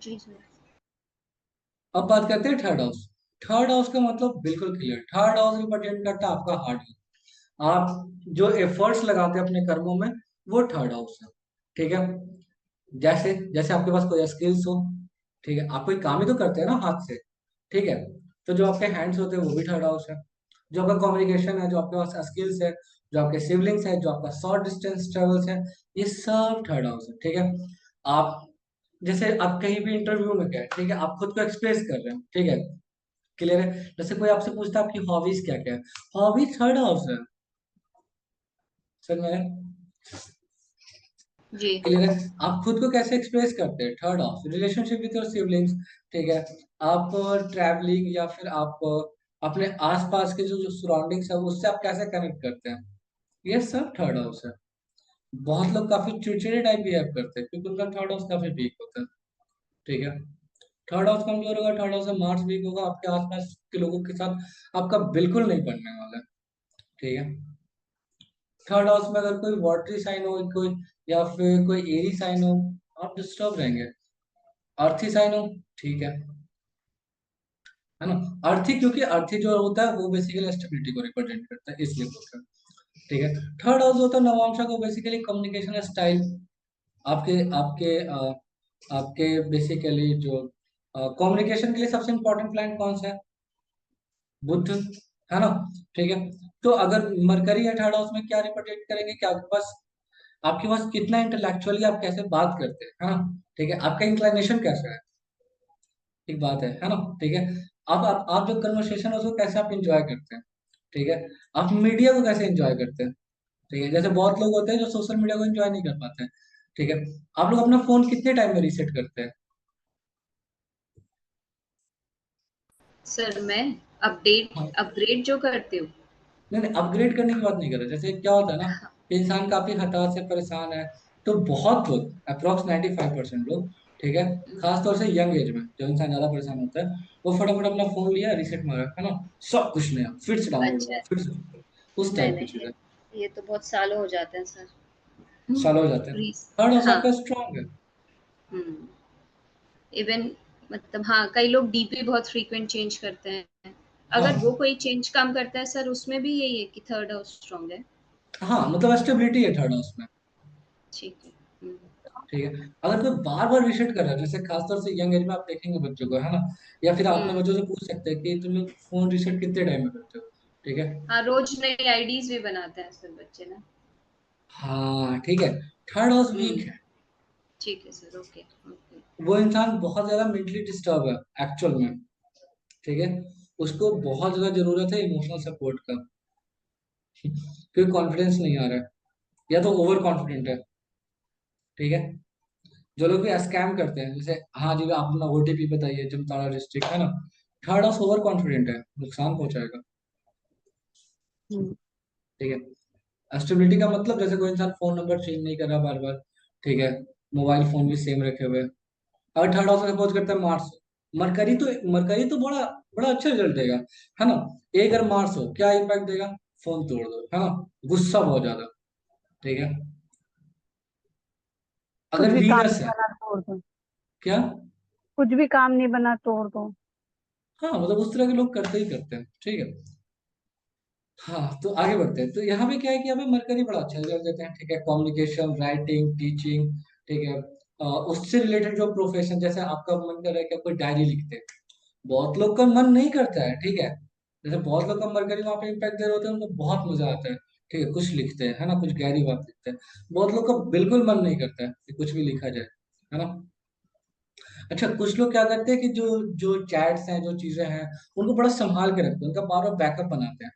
जी sir. अब बात करते हैं थर्ड हाउस। थर्ड हाउस का मतलब बिल्कुल क्लियर, थर्ड हाउस रिप्रेजेंट करता है आपका हार्ड वर्क। आप जो एफर्ट्स लगाते हैं अपने कर्मों में, वो थर्ड हाउस है। ठीक है। जैसे जैसे आपके पास कोई स्किल्स हो, ठीक है, आप कोई काम ही तो करते हैं ना हाथ से, ठीक है, तो जो आपके हैंड्स होते हैं वो भी थर्ड हाउस है। जो आपका कम्युनिकेशन है, जो आपके पास स्किल्स है, जो आपके सिबलिंग्स है, जो आपका शॉर्ट डिस्टेंस ट्रेवल्स है, ये सब थर्ड हाउस है। ठीक है। आप जैसे आप कहीं भी इंटरव्यू में गए, ठीक है, आप खुद को एक्सप्रेस कर रहे हैं, ठीक है, क्लियर है। जैसे कोई आपसे पूछता है आपकी हॉबीज क्या क्या है, हॉबीज थर्ड हाउस है। सर मैं जी। क्लियर है। आप खुद को कैसे एक्सप्रेस करते हैं, third house, relationship with your siblings, ठीक है, आप ट्रैवलिंग या फिर आप अपने आसपास के जो जो सराउंडिंग्स है उससे आप कैसे कनेक्ट करते हैं, ये सब थर्ड हाउस है। बहुत लोग काफी चिड़चिड़े टाइप बिहेव करते हैं क्योंकि उनका थर्ड हाउस काफी वीक होता है। ठीक है। थर्ड हाउस कमजोर होगा, थर्ड हाउस में मार्स वीक होगा, आपके आसपास के लोगों के साथ आपका बिल्कुल नहीं बनने वाला है। ठीक है। थर्ड हाउस में अगर कोई वाटरी साइन हो, कोई या फिर कोई एरी साइन हो, आप डिस्टर्ब रहेंगे। अर्थी साइन हो, ठीक है ना। अर्थी, क्योंकि अर्थी जो होता है वो बेसिकली स्टेबिलिटी को रिप्रेजेंट करता है, इसलिए बोलते हैं। ठीक है। थर्ड हाउस होता है नवांशा को, बेसिकली कम्युनिकेशन स्टाइल, आपके आपके आपके बेसिकली जो कम्युनिकेशन के लिए सबसे इंपॉर्टेंट प्लान कौन सा है, बुध, है ना। ठीक है। तो अगर मरकरी है थर्ड हाउस में, क्या रिप्रेजेंट करेंगे कि आपके पास कितना इंटेलेक्चुअली आप कैसे बात करते हैं, है ना। ठीक है, आपका इंक्लाइनेशन कैसा है, एक बात है ना। ठीक है। अब आप जो कन्वर्सेशन है उसको कैसे आप इंजॉय करते हैं, ठीक है, आप मीडिया को कैसे एंजॉय करते हैं। ठीक है, जैसे बहुत लोग होते हैं जो सोशल मीडिया को एंजॉय नहीं कर पाते हैं। ठीक है। आप लोग अपना फोन कितने टाइम में रीसेट करते हैं। सर मैं अपडेट हाँ, अपग्रेड जो करती हूँ। नहीं नहीं, अपग्रेड करने की बात नहीं कर रहे। जैसे क्या होता है ना, इंसान काफी हताश से परेशान है, तो बहुत लोग, अप्रोक्स 95% लोग, ठीक है, खासतौर से यंग एज में जो इंसान ज्यादा परेशान होता है, वो फटाफट अपना फोन लिया, रीसेट मारा, है ना, सब कुछ नया फिर से डाउनलोड अच्छा। हुआ, फिर से उस नहीं टाइप की नहीं, चीजें ये तो बहुत सालों हो जाते हैं सर। साल हो जाते हैं। रीस थर्ड हाउस हाँ। आपका स्ट्रांग है। हम्म। इवन मतलब हाँ, कई लोग डीपी बहुत फ्रीक्वेंट चेंज करते हैं। अगर वो हाँ कोई चेंज काम करता है सर, उसमें भी यही है कि थर्ड हाउस स्ट्रांग है। हाँ, मतलब स्टेबिलिटी है थर्ड हाउस में। ठीक है। हम्म। ठीक है। अगर कोई बार बार रीसेट कर रहा है, जैसे खासतौर से यंग एज में आप देखेंगे बच्चों को, है ना, या फिर आपने हम्म। बच्चों से पूछ सकते हैं कि तुम लोग फोन रीसेट कितने टाइम में करते हो। ठीक है। हाँ, रोज नई आईडीज भी बनाते हैं सर बच्चे ना। हाँ ठीक है। थर्ड हाउस हम्म। वीक है, ठीक है सर। Okay okay. वो इंसान बहुत ज्यादा मेंटली डिस्टर्ब है एक्चुअल में। ठीक है। उसको बहुत ज्यादा जरूरत है इमोशनल सपोर्ट का, क्योंकि कॉन्फिडेंस नहीं आ रहा है, या तो ओवर कॉन्फिडेंट है। ठीक है। जो लोग भी स्कैम करते हैं, जैसे हाँ जी आप अपना ओटीपी बताइए, जमताड़ा डिस्ट्रिक्ट, है ना, थर्ड हाउस ओवर कॉन्फिडेंट है, नुकसान पहुंचाएगा। हम्म। ठीक है। स्टेबिलिटी का मतलब जैसे कोई इंसान फोन नंबर चेंज नहीं कर रहा बार बार, ठीक है, मोबाइल फोन भी सेम रखे हुए। अगर थर्ड हाउस सपोज करते हैं मार्स, मरकरी तो बड़ा बड़ा अच्छा रिजल्ट देगा, है ना। एक अगर मार्स हो, क्या इम्पैक्ट देगा, फोन तोड़ दो, है ना, गुस्सा बहुत ज्यादा। ठीक है। कुछ अगर भी काम वीनस नहीं है, बना तोड़ दो। क्या, कुछ भी काम नहीं बना तोड़ दो। हाँ मतलब उस तरह के लोग करते ही करते हैं। ठीक है। हाँ तो आगे बढ़ते हैं। तो यहाँ पे क्या है कि यहाँ पे मरकरी बड़ा अच्छा रिजल्ट देते हैं। ठीक है, कम्युनिकेशन, राइटिंग, टीचिंग, ठीक है, उससे रिलेटेड जो प्रोफेशन, जैसे आपका मन कर रहा है कि आप कोई डायरी लिखते हैं, बहुत लोग का मन नहीं करता है। ठीक है। जैसे बहुत लोग का मरकरी वहाँ पे इम्पैक्ट दे रहे होते हैं, उनको बहुत मजा आता है, ठीक है, कुछ लिखते हैं, है ना, कुछ गहरी बात लिखते हैं। बहुत लोग का बिल्कुल मन नहीं करता है कि कुछ भी लिखा जाए, है ना। अच्छा, कुछ लोग क्या करते हैं कि जो जो चैट्स हैं, जो चीजें हैं, उनको बड़ा संभाल के रखते हैं, उनका बार बार बैकअप बनाते हैं।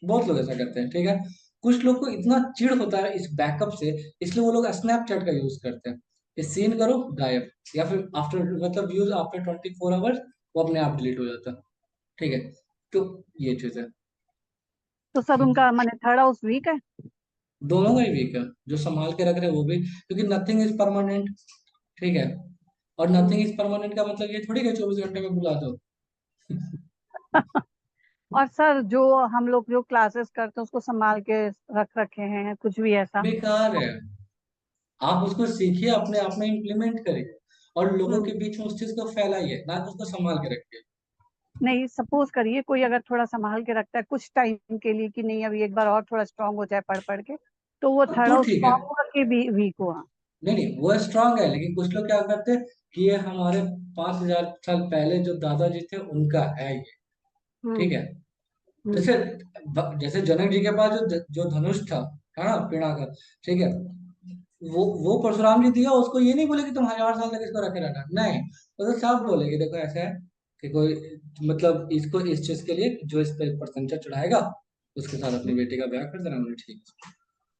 बहुत लोग ऐसा करते हैं। ठीक है। कुछ लोग को इतना चिढ़ होता है इस बैकअप से, इसलिए वो लोग स्नैपचैट का यूज करते हैं, ये सीन करो गायब, या फिर आफ्टर मतलब व्यूज आफ्टर 24 आवर्स वो अपने आप डिलीट हो जाता है। ठीक है। तो ये चीज है। तो सर उनका माने थर्ड हाउस वीक है। दोनों का ही वीक है, जो संभाल के रख रहे हैं वो भी, क्योंकि नथिंग इज परमानेंट। ठीक है। और नथिंग इज परमानेंट का मतलब ये थोड़ी कि 24 घंटे में बुला दो। और सर जो हम लोग जो क्लासेस करते हैं उसको संभाल के रख रखे हैं कुछ भी ऐसा। बेकार है। आप उसको सीखिए, अपने आप में इम्प्लीमेंट करिए। और लोगों के हम्म। बीच में उस चीज को फैलाइए, ना कि उसको संभाल के रखिए। नहीं, सपोज करिए कोई अगर थोड़ा संभाल के रखता है कुछ टाइम के लिए कि नहीं अभी एक बार और थोड़ा स्ट्रांग हो जाए पढ़ पढ़ के, तो वो हाँ, थर्ड तो हाउस ठीक है। स्ट्रांग होगा कि भी वीक हुआ। नहीं नहीं, वो स्ट्रांग है, लेकिन कुछ लोग क्या करते हैं कि ये हमारे 5,000 साल पहले जो दादाजी थे उनका है ये। ठीक हम्म। है। हम्म। जैसे जैसे जनक जी के पास जो धनुष था, है ना, पिनाका, ठीक है, वो परशुराम जी दिया, उसको ये नहीं बोले कि तुम 1,000 साल तक इसको रखे रहना, नहीं, वो तो साफ बोले कि देखो ऐसा है कि कोई, मतलब इसको इस चीज के लिए जो इस पे प्रशंसा चढ़ाएगा उसके साथ अपनी बेटी का ब्याह कर देना, बोले ठीक है,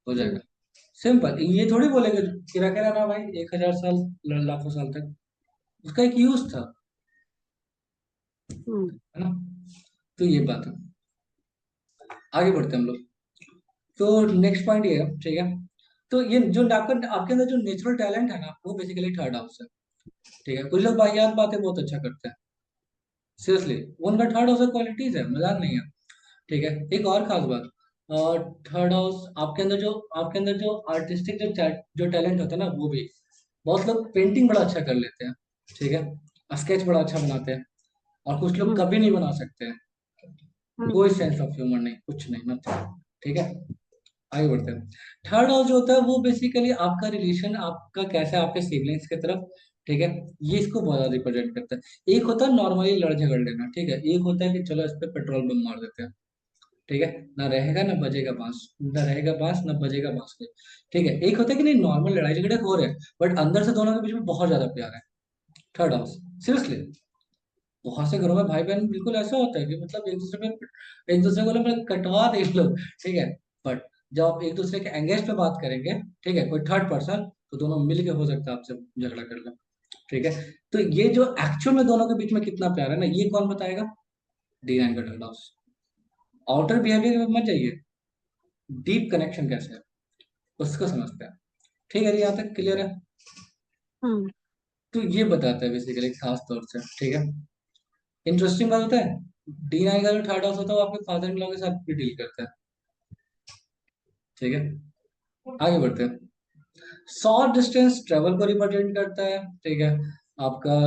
हो जाएगा। हम्म। सिंपल, ये थोड़ी बोलेंगे कि रखे रहना भाई 1,000 साल, लाखों साल तक, उसका एक यूज था, हम्म। है ना। तो ये बात है। आगे बढ़ते हैं हम लोग। तो नेक्स्ट पॉइंट ये है, ठीक है, तो ये जो आपका आपके अंदर जो नेचुरल टैलेंट है ना, वो बेसिकली थर्ड हाउस है। ठीक है, कुछ लोग वाहियात बातें बहुत अच्छा करते हैं, सीरियसली, वो उनका थर्ड हाउस क्वालिटीज है, मजाक नहीं है। ठीक है, एक और खास बात, थर्ड हाउस आपके अंदर जो आर्टिस्टिक जो टैलेंट होता है ना, वो भी, बहुत लोग पेंटिंग बड़ा अच्छा कर लेते हैं, ठीक है, स्केच बड़ा अच्छा बनाते हैं, और कुछ लोग हम्म। कभी नहीं बना सकते हैं, कोई हम्म। सेंस ऑफ ह्यूमर नहीं, कुछ नहीं, नथिंग। ठीक है, आगे बढ़ते हैं। थर्ड हाउस जो होता है वो बेसिकली आपका रिलेशन, आपका कैसा है आपके सिबलिंग्स की तरफ, ठीक है, ये इसको बहुत ज्यादा रिप्रेजेंट करता है। एक होता है नॉर्मली लड़ झगड़ लेना, ठीक है, एक होता है कि चलो इस पे पेट्रोल बम मार देते हैं, ठीक है, ना रहेगा ना बजेगा बांस, ना रहेगा बांस ना बजेगा बांसुरी। ठीक है, एक होता है कि नहीं नॉर्मल लड़ाई झगड़े हो रहे हैं, बट अंदर से दोनों के बीच में बहुत ज्यादा प्यार है, थर्ड हाउस, सीरियसली। बहुत से घरों में भाई बहन बिल्कुल ऐसा होता है कि मतलब एक दूसरे को मतलब कटवा दे लोग, ठीक है, बट जब आप एक दूसरे के एंगेज पे बात करेंगे, ठीक है, कोई थर्ड पर्सन, तो दोनों मिल के हो सकता है आपसे झगड़ा कर ले। ठीक है, तो ये जो एक्चुअल में दोनों के बीच में कितना प्यार है ना, ये कौन बताएगा? डी नाइन का थर्ड हाउस। आउटर बिहेवियर में मत जाइए, डीप कनेक्शन कैसे है उसको समझते हैं। ठीक है, यहाँ तक क्लियर है? हम्म। तो ये बताता है बेसिकली खास तौर से, ठीक है। इंटरेस्टिंग बात होता है, डी नाइन का जो थर्ड हाउस होता है वो आपके फादर इन लॉ के साथ भी डील करता है। ठीक है, आगे बढ़ते हैं। शॉर्ट डिस्टेंस ट्रेवल को रिप्रेजेंट करता है, ठीक है। आपका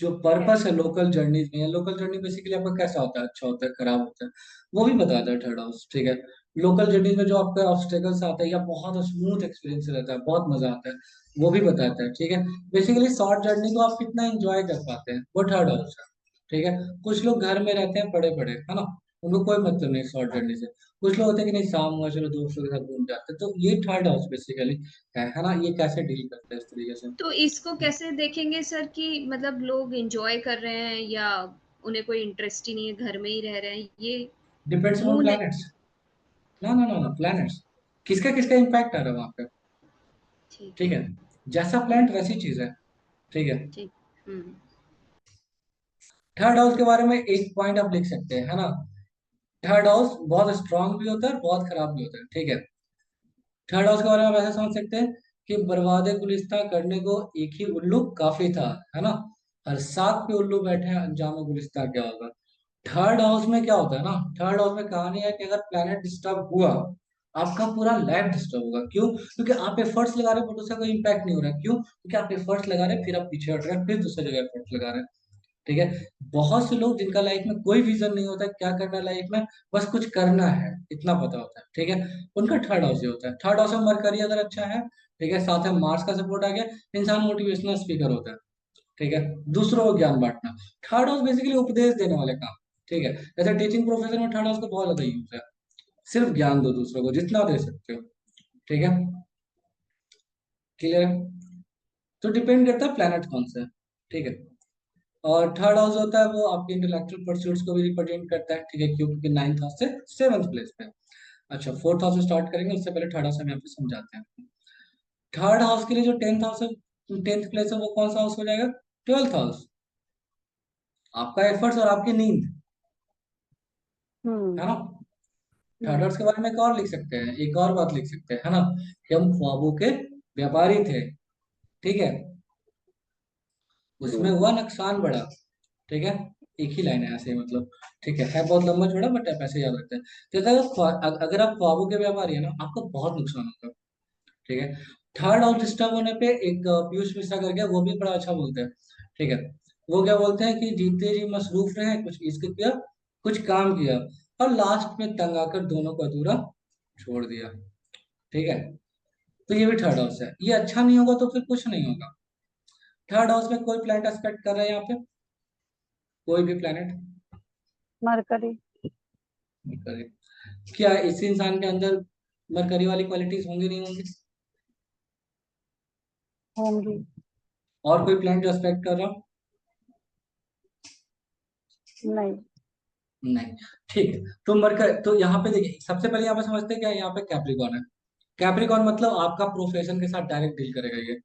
जो पर्पस है लोकल जर्नीज में, लोकल जर्नी बेसिकली आपका कैसा होता है, अच्छा होता है खराब होता है, वो भी बताता है थर्ड हाउस। ठीक है, लोकल जर्नी में जो आपका ऑब्स्टेकल्स आता है या बहुत स्मूथ एक्सपीरियंस रहता है, बहुत मजा आता है, वो भी बताता है। ठीक है, बेसिकली शॉर्ट जर्नी को आप कितना एंजॉय कर पाते हैं, वो थर्ड हाउस है। ठीक है, कुछ लोग घर में रहते हैं पड़े पड़े, है ना, उनको कोई मतलब नहीं शॉर्ट जर्नी से। कुछ लोग होते हैं कि नहीं शाम हुआ चलो दोस्तों के साथ घूम जाते हैं, तो ये थर्ड हाउस बेसिकली है ना, ये कैसे डील करते हैं इस तरीके से। तो इसको कैसे देखेंगे सर कि मतलब लोग एंजॉय कर रहे हैं या उन्हें कोई इंटरेस्ट ही नहीं है, घर में ही रह रहे हैं, ये डिपेंड्स अपॉन मून है। प्लैनेट्स। ना ना ना ना, प्लैनेट्स, किसका किसका इम्पैक्ट आ रहा है वहां पे। ठीक ठीक है। है, जैसा प्लैनेट वैसी चीज है। ठीक है, ठीक। हम्म। थर्ड हाउस के बारे में एक पॉइंट आप लिख सकते हैं, है ना। थर्ड हाउस बहुत स्ट्रांग भी होता है बहुत खराब भी होता है। ठीक है, थर्ड हाउस के बारे में आप ऐसे समझ सकते हैं कि बर्बाद गुलिस्तां करने को एक ही उल्लू काफी था, है ना, हर सात पे उल्लू बैठे हैं, अंजाम गुलिस्तां क्या होगा। थर्ड हाउस में क्या होता है ना, थर्ड हाउस में कहानी है कि अगर प्लेनेट डिस्टर्ब हुआ, आपका पूरा लाइफ डिस्टर्ब होगा। क्यों? क्योंकि आप एफर्ट्स लगा रहे हैं बट उसका कोई इम्पैक्ट नहीं हो रहा है। क्यों? क्योंकि आप एफर्ट्स लगा रहे हैं फिर आप पीछे हट रहे हैं, फिर दूसरी जगह एफर्ट्स लगा रहे हैं। ठीक है, बहुत से लोग जिनका लाइफ में कोई विजन नहीं होता है क्या करना है लाइफ में, बस कुछ करना है इतना पता होता है। ठीक है, उनका थर्ड हाउस ये होता है। थर्ड हाउस में मरकरी अगर अच्छा है, ठीक है, साथ में मार्स का सपोर्ट आ गया, इंसान मोटिवेशनल स्पीकर होता है। ठीक है, दूसरों को ज्ञान बांटना, थर्ड हाउस बेसिकली उपदेश देने वाले काम। ठीक है, जैसे टीचिंग प्रोफेशन में थर्ड हाउस का बहुत ज्यादा यूज है, सिर्फ ज्ञान दो दूसरों को जितना दे सकते हो। ठीक है, क्लियर? तो डिपेंड करता है प्लेनेट कौन सा है। ठीक है, और थर्ड हाउस होता है वो आपके इंटेलेक्चुअल परस्यूट्स को भी रिप्रेजेंट करता है। ठीक है, क्यों? क्योंकि नाइन्थ हाउस से सेवंथ प्लेस पे है। अच्छा, फोर्थ हाउस से स्टार्ट करेंगे, उससे पहले थर्ड हाउस हम यहाँ पे समझाते हैं। थर्ड हाउस के लिए जो टेंथ हाउस है, टेंथ प्लेस है, वो कौन सा हाउस हो जाएगा? ट्वेल्थ हाउस, आपका एफर्ट्स और आपकी नींद, हम्म। है ना। थर्ड हम्म। हाउस के बारे में एक और लिख सकते हैं, एक और बात लिख सकते हैं, है ना, कि हम ख्वाबों के व्यापारी थे। ठीक है, उसमें हम्म। हुआ नुकसान बड़ा। ठीक है, एक ही लाइन है ऐसे ही, मतलब ठीक है बहुत लंबा छोड़ा बट आप ऐसे याद रखते हैं। तो अगर अगर आप ख्वाबों के व्यापारी है ना, आपको बहुत नुकसान होगा। ठीक है, थर्ड हाउस डिस्टर्ब होने पे एक पीयूष मिश्रा करके वो भी बड़ा अच्छा बोलते हैं, ठीक है। वो क्या बोलते हैं कि जीते जी मसरूफ रहे, कुछ इश्क किया, कुछ काम किया, और लास्ट में तंग आकर दोनों को अधूरा छोड़ दिया, ठीक है। तो ये भी थर्ड हाउस है। ये अच्छा नहीं होगा तो फिर कुछ नहीं होगा। थर्ड हाउस में कोई प्लैनेट एस्पेक्ट कर रहा है यहाँ पे, कोई भी प्लैनेट? मरकरी। मरकरी। क्या इसी इंसान के अंदर मरकरी वाली क्वालिटीज होंगी, नहीं होंगी? होंगी। और कोई प्लैनेट एस्पेक्ट कर रहा हो? नहीं। नहीं। ठीक है। तो मरकर, तो यहाँ पे देखिए, सबसे पहले यहाँ पे समझते हैं क्या है, यहाँ पे कैप्रिकॉन है। कैप्रिकॉन मतलब आपका प्रोफेशन के साथ डायरेक्ट डील करेगा ये,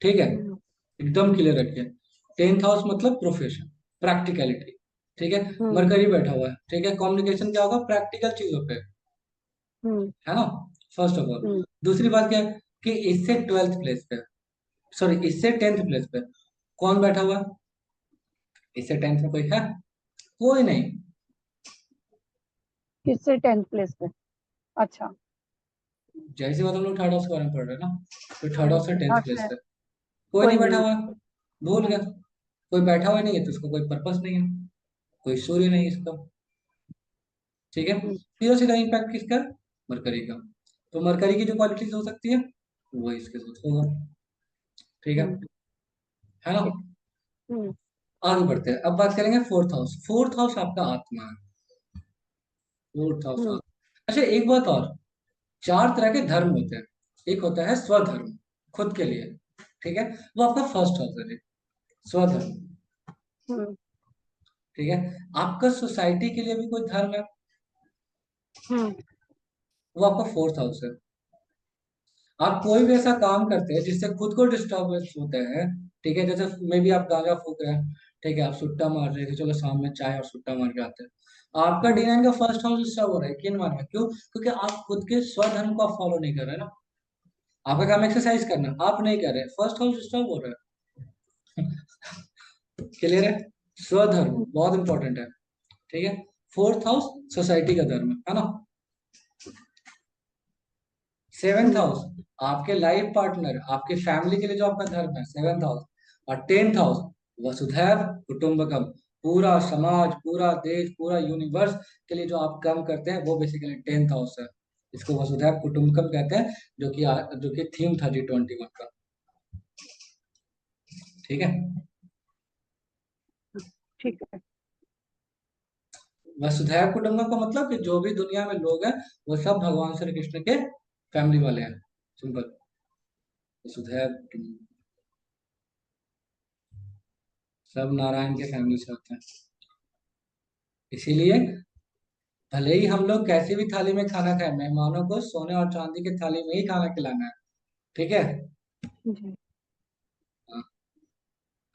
ठीक है। हम्म। एकदम क्लियर रखिए। 10th हाउस मतलब प्रोफेशन, प्रैक्टिकलिटी, ठीक है। हम्म। मरकरी बैठा हुआ है, ठीक है। कम्युनिकेशन क्या होगा, प्रैक्टिकल चीजों पे, हम्म। है ना, फर्स्ट ऑफ ऑल। हम्म। दूसरी बात क्या है कि इससे 12th प्लेस पे, सॉरी इससे 10th प्लेस पे कौन बैठा हुआ है? इससे 10th में कोई है? कोई नहीं। किससे 10th प्लेस पे? अच्छा। जैसे बात हम लोग थर्ड हाउस के बारे में पढ़ रहे हैं ना, तो थर्ड हाउस से 10th प्लेस अच्छा। पे कोई कोई नहीं बैठा नहीं। हुआ, भूल गया। हम्म। कोई बैठा हुआ नहीं है तो उसको कोई पर्पस नहीं है, कोई सूर्य नहीं इसका, ठीक है। हम्म। सीधा सीधा इम्पैक्ट किसका है? मरकरी का। तो मरकरी की जो क्वालिटीज हो सकती है वो इसके साथ होगा, ठीक है। हम्म। है ना। ठीक। हम्म। आगे बढ़ते हैं, अब बात करेंगे फोर्थ हाउस। फोर्थ हाउस आपका आत्मा है, फोर्थ हाउस हम्म। आत्मा। अच्छा एक बात और, चार तरह के धर्म होते हैं। एक होता है स्वधर्म, खुद के लिए, ठीक है। वो आपका फर्स्ट हाउस है जी, स्वधर्म, हम्म। ठीक है। आपका सोसाइटी के लिए भी कोई धर्म है, हम्म। वो आपका फोर्थ हाउस है। आप कोई भी ऐसा काम करते हैं जिससे खुद को डिस्टर्बेंस होते हैं, ठीक है। जैसे मे बी आप गांजा फूक रहे हैं, ठीक है, आप सुट्टा मार रहे हैं कि चलो शाम में चाय और सुट्टा मार के आते हैं, आपका हम्म। D9 का फर्स्ट हाउस डिस्टर्ब हो रहा है, किन मार में? क्यों? क्योंकि आप खुद के स्वधर्म को आप फॉलो नहीं कर रहे ना। आपका काम एक्सरसाइज करना, आप नहीं कर रहे, फर्स्ट हाउस डिस्टर्ब हो रहा है। क्लियर है? स्वधर्म हम्म। बहुत इंपॉर्टेंट है, ठीक है। फोर्थ हाउस सोसाइटी का धर्म है ना। सेवेंथ हम्म। हाउस आपके लाइफ पार्टनर, आपके फैमिली के लिए जो आपका धर्म है, सेवेंथ हाउस। और 10th हाउस वसुधैव कुटुंबकम, पूरा समाज, पूरा देश, पूरा यूनिवर्स के लिए जो आप काम करते हैं वो बेसिकली 10th हाउस है। इसको वसुधैव कुटुंबकम कहते हैं, जो कि थीम था G21 का, ठीक है। ठीक है। वसुधैव कुटुंबकम का मतलब कि जो भी दुनिया में लोग हैं वो सब भगवान श्री कृष्ण के फैमिली वाले हैं, सिंपल। वसुधैव कुटुंबकम, सब नारायण के फैमिली से होते हैं। इसीलिए भले ही हम लोग कैसी भी थाली में खाना खाएं, मेहमानों को सोने और चांदी की थाली में ही खाना खिलाना है, ठीक है। जी। हाँ,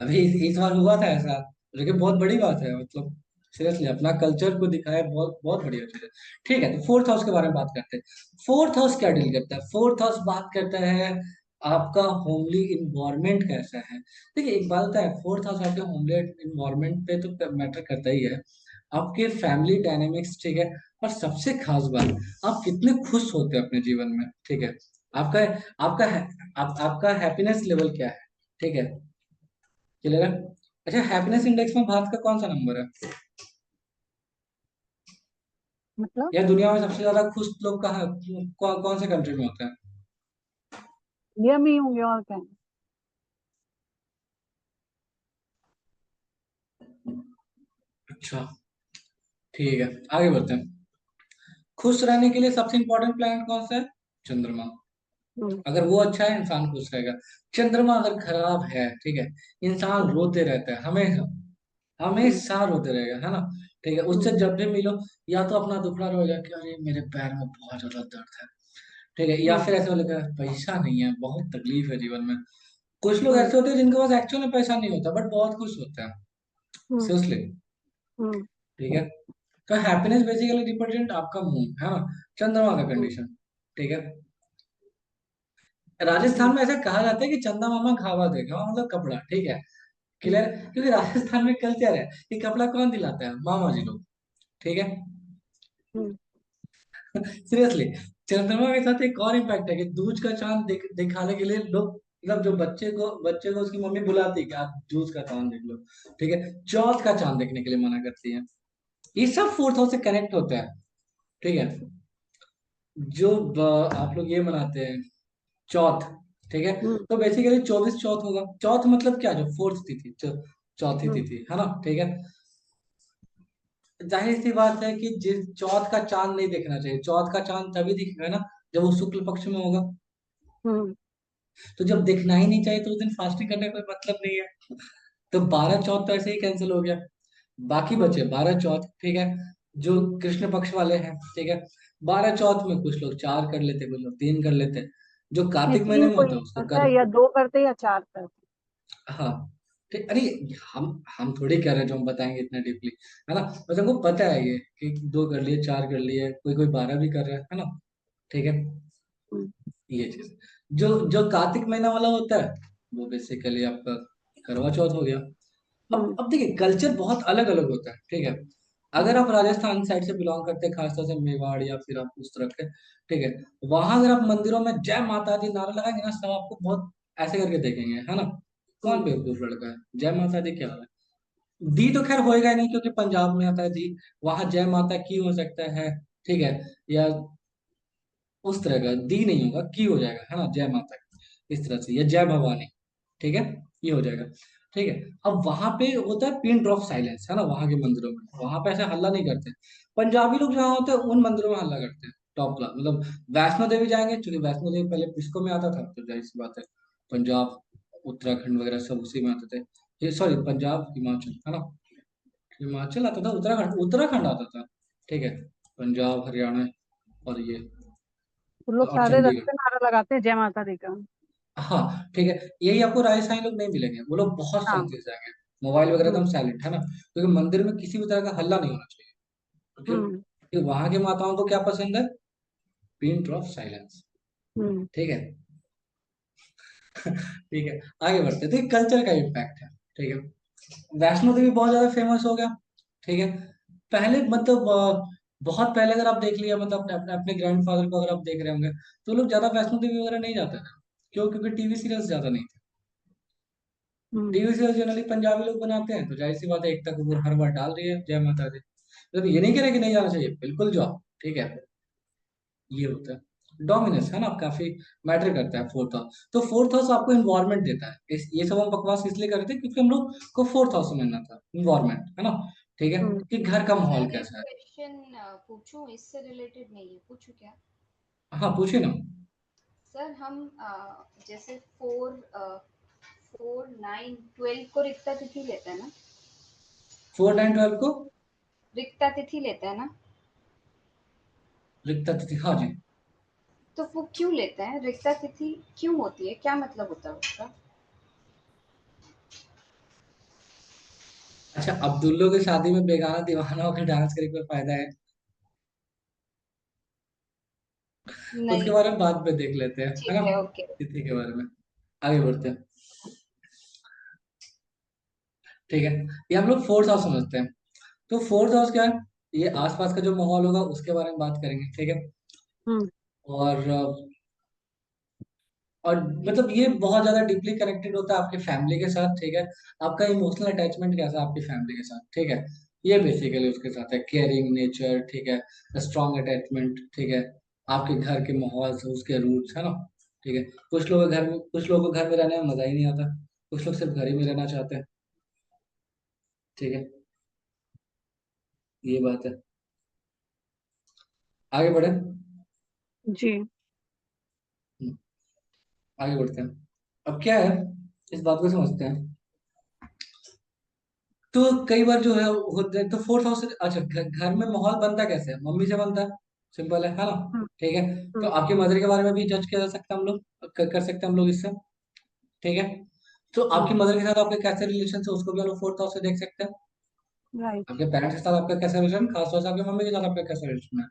अभी इस बार हुआ था ऐसा, जो कि बहुत बड़ी बात है, मतलब सीरियसली अपना कल्चर को दिखाया, बहुत बहुत बढ़िया चीज है। ठीक है, तो फोर्थ हाउस के बारे में बात करते हैं। फोर्थ हाउस क्या डील करता है? फोर्थ हाउस बात करता है आपका होमली इन्वायरमेंट कैसा है। देखिए एक बात है, फोर्थ हाउस आपके होमली इन्वायरमेंट पे तो मैटर करता ही है, आपके फैमिली डायनेमिक्स, ठीक है। और सबसे खास बात, आप कितने खुश होते हैं अपने जीवन में, ठीक है। आपका आपका आपका हैप्पीनेस लेवल क्या है, ठीक है। क्लियर है? अच्छा, हैप्पीनेस इंडेक्स में भारत का कौन सा नंबर है, मतलब या दुनिया में सबसे ज्यादा खुश लोग कहाँ, कौन से कंट्री में होते हैं? इंडिया में ही होंगे और क्या। अच्छा, ठीक है, आगे बढ़ते हैं। खुश रहने के लिए सबसे इंपॉर्टेंट प्लैनेट कौन सा है? चंद्रमा। हम्म। अगर वो अच्छा है इंसान खुश रहेगा। चंद्रमा अगर खराब है, ठीक है, इंसान हम्म। रोते रहता है हमेशा, हम्म। हमेशा रोते रहेगा, है ना। ठीक है, उससे हम्म। जब भी मिलो, या तो अपना दुखड़ा रोएगा कि अरे मेरे पैर में बहुत ज्यादा दर्द है, ठीक है, या हम्म। फिर ऐसे बोलेगा पैसा नहीं है, बहुत तकलीफ है जीवन में। कुछ लोग हम्म। ऐसे होते हैं जिनके पास एक्चुअल में पैसा नहीं होता बट बहुत खुश होते हैं, हम्म। सीरियसली, हम्म। ठीक है। तो हैप्पीनेस बेसिकली रिप्रेजेंट आपका मूड, है ना, चंद्रमा का हम्म। कंडीशन, ठीक है। राजस्थान में ऐसा कहा जाता है कि चंदा मामा घावा देगा, मतलब कपड़ा, ठीक है। हम्म। क्लियर? क्योंकि राजस्थान में कल्चर है कि कपड़ा कौन दिलाता है, मामा जी लोग, ठीक है। हम्म। सीरियसली, चंद्रमा के साथ एक और इम्पैक्ट है कि दूज का चांद दिखाने के लिए लोग, मतलब जो बच्चे को उसकी मम्मी बुलाती है कि आप दूज का चांद देख लो, ठीक है, चौथ का चांद देखने के लिए मना करती है। ये सब फोर्थ हाउस से कनेक्ट होता है, ठीक है। जो आप लोग ये मनाते हैं चौथ, ठीक है, हम्म तो बेसिकली 24 चौथ होगा। चौथ मतलब क्या, जो फोर्थ तिथि, चौथी हम्म तिथि है ना, ठीक है। जाहिर सी बात है कि जिस चौथ का चांद नहीं देखना चाहिए, चौथ का चांद तभी दिखेगा ना जब वो शुक्ल पक्ष में होगा। हम्म तो जब दिखना ही नहीं चाहिए तो उस दिन फास्टिंग करने का कोई मतलब नहीं है। तो 12 चौथ तो ऐसे ही कैंसिल हो गया। बाकी हम्म। बचे 12 चौथ, ठीक है, जो कृष्ण पक्ष वाले हैं, ठीक है। 12 चौथ में कुछ लोग 4 कर लेते, कुछ लोग 3 कर लेते। जो ये कार्तिक महीने तीन में कोई होता है उसको करता कर, है या दो करते हैं या चार करते हाँ, ठीक। अरे हम थोड़ी कह रहे हैं जो हम बताएंगे इतना डीपली, है ना, बस हमको पता है ये कि 2 कर लिए, 4 कर लिए, कोई कोई 12 भी कर रहा है ना, ठीक है। हैं? ये चीज, जो जो कार्तिक महीना वाला होता है वो बेसिकली आपका करवा चौथ हो गया। हम्म अब देखिए कल्चर बहुत अलग अलग होता है, ठीक है। अगर हम्म आप राजस्थान साइड से बिलोंग करते हैं, खासतौर से मेवाड़ या फिर आप उस तरफ के, ठीक है, वहां अगर आप मंदिरों में जय माता दी नारा लगाएंगे ना, सब आपको बहुत ऐसे करके देखेंगे, है ना, कौन हम्म बेवकूफ लड़का है, जय माता दी क्या है। दी तो खैर होएगा ही नहीं क्योंकि पंजाब में आता है दी, वहां जय माता की हो सकता है, ठीक है, या उस तरह का दी नहीं होगा, की हो जाएगा, है ना, जय माता की इस तरह से, या जय भवानी, ठीक है, ये हो जाएगा, ठीक है। अब वहां पे होता है पिन ड्रॉप साइलेंस, है ना, वहां के मंदिरों में वहां पे ऐसे हल्ला नहीं करते। पंजाबी लोग जहाँ होते हैं उन मंदिरों में हल्ला करते हैं, टॉप क्लास, मतलब वैष्णो देवी जाएंगे, क्योंकि वैष्णो देवी पहले किसको में आता था, तो जाहिर सी बात है पंजाब, उत्तराखंड वगैरह सब उसी में आते थे। ये सॉरी, पंजाब हिमाचल, है ना, हिमाचल आता था, उत्तराखंड उत्तराखंड आता था, ठीक है, पंजाब हरियाणा और ये तो लोग और सारे चंडीगढ़। रास्ते नारा लगाते हैं जय माता दी का। हाँ, ठीक है, यही आपको राजस्थानी लोग नहीं मिलेंगे, वो लोग बहुत हाँ। शांति से जाएंगे, मोबाइल वगैरह हम्म एकदम साइलेंट, है ना, क्योंकि मंदिर में किसी भी तरह का हल्ला नहीं होना चाहिए, हम्म क्योंकि वहां की माताओं को क्या पसंद है, पिन ड्रॉप साइलेंस, हम्म ठीक है। ठीक है, आगे बढ़ते हैं, तो ये कल्चर का इम्पैक्ट है, ठीक है। वैष्णो देवी बहुत ज्यादा फेमस हो गया, ठीक है। पहले मतलब बहुत पहले अगर आप देख लिया, मतलब अपने ग्रैंडफादर को अगर आप देख रहे होंगे, तो लोग ज्यादा वैष्णो देवी वगैरह नहीं जाते थे। क्यों? क्योंकि टीवी सीरियल्स ज्यादा नहीं थे। हम्म। टीवी सीरियल जनरली पंजाबी लोग बनाते हैं, तो जाहिर सी बात है एकता कपूर हर बार डाल रही है जय माता दी। मतलब ये नहीं कह रहे कि नहीं जाना चाहिए, बिल्कुल जाओ, ठीक है। ये होता है डोमिनेंस, है ना, काफी मैटर करता है फोर्थ हाउस। तो फोर्थ हाउस आपको इन्वायरमेंट देता है, ये सब हम बकवास इसलिए करते हैं क्योंकि हम लोग को फोर्थ हाउस में मिलना था, इन्वायरमेंट, है ना, ठीक है, हम्म। कि घर का माहौल सर एक कैसा है। क्वेश्चन पूछूं, इससे रिलेटेड नहीं है, पूछूं क्या? हाँ, पूछिए ना। सर हम जैसे 4, 9, 12 को रिक्ता तिथि लेते हैं ना? 4, 9, 12 को रिक्ता तिथि लेते हैं ना? रिक्ता तिथि, हाँ जी। तो वो क्यों लेते हैं? रिक्ता तिथि क्यों होती है? क्या मतलब होता है उसका? अच्छा, अब्दुल्लो की शादी में बेगाना दीवाना होकर डांस करने का फायदा है, उसके नहीं। बारे में बाद में देख लेते हैं, है ठीक ना, है, ओके। तिथि के बारे में आगे बढ़ते हैं, ठीक है। ये हम लोग फोर्थ हाउस समझते हैं। तो फोर्थ हाउस क्या है, ये आसपास का जो माहौल होगा उसके बारे में बात करेंगे, ठीक है। हम्म और और मतलब ये बहुत ज्यादा डीपली कनेक्टेड होता है आपके फैमिली के साथ, ठीक है। आपका इमोशनल अटैचमेंट कैसा है आपकी फैमिली के साथ, ठीक है, ये बेसिकली उसके साथ है, केयरिंग नेचर, ठीक है, स्ट्रॉन्ग अटैचमेंट, ठीक है, आपके घर के माहौल से उसके रूट्स, है ना, ठीक है। कुछ लोगों को घर में रहने में मजा ही नहीं आता, कुछ लोग सिर्फ घर ही में रहना चाहते हैं, ठीक है, ये बात है। आगे बढ़े। जी। आगे बढ़ते हैं। अब क्या है, इस बात को समझते हैं। तो कई बार जो है होते हैं, तो फोर्थ हाउस, अच्छा, घर में माहौल बनता कैसे है, मम्मी से बनता है, सिंपल है ना, हम्म ठीक है। तो हम्म आपकी मदर के बारे में भी जज किया जा सकता है, हम लोग कर सकते हैं हम लोग इससे, ठीक है। तो आपकी हम्म। मदर के साथ आपके कैसे रिलेशन है उसको भी हम लोग फोर्थ हाउस से देख सकते हैं। राइट। आपके पेरेंट्स के साथ आपका कैसा रिलेशन, खासतौर से आपकी मम्मी के साथ आपका कैसा रिलेशन है,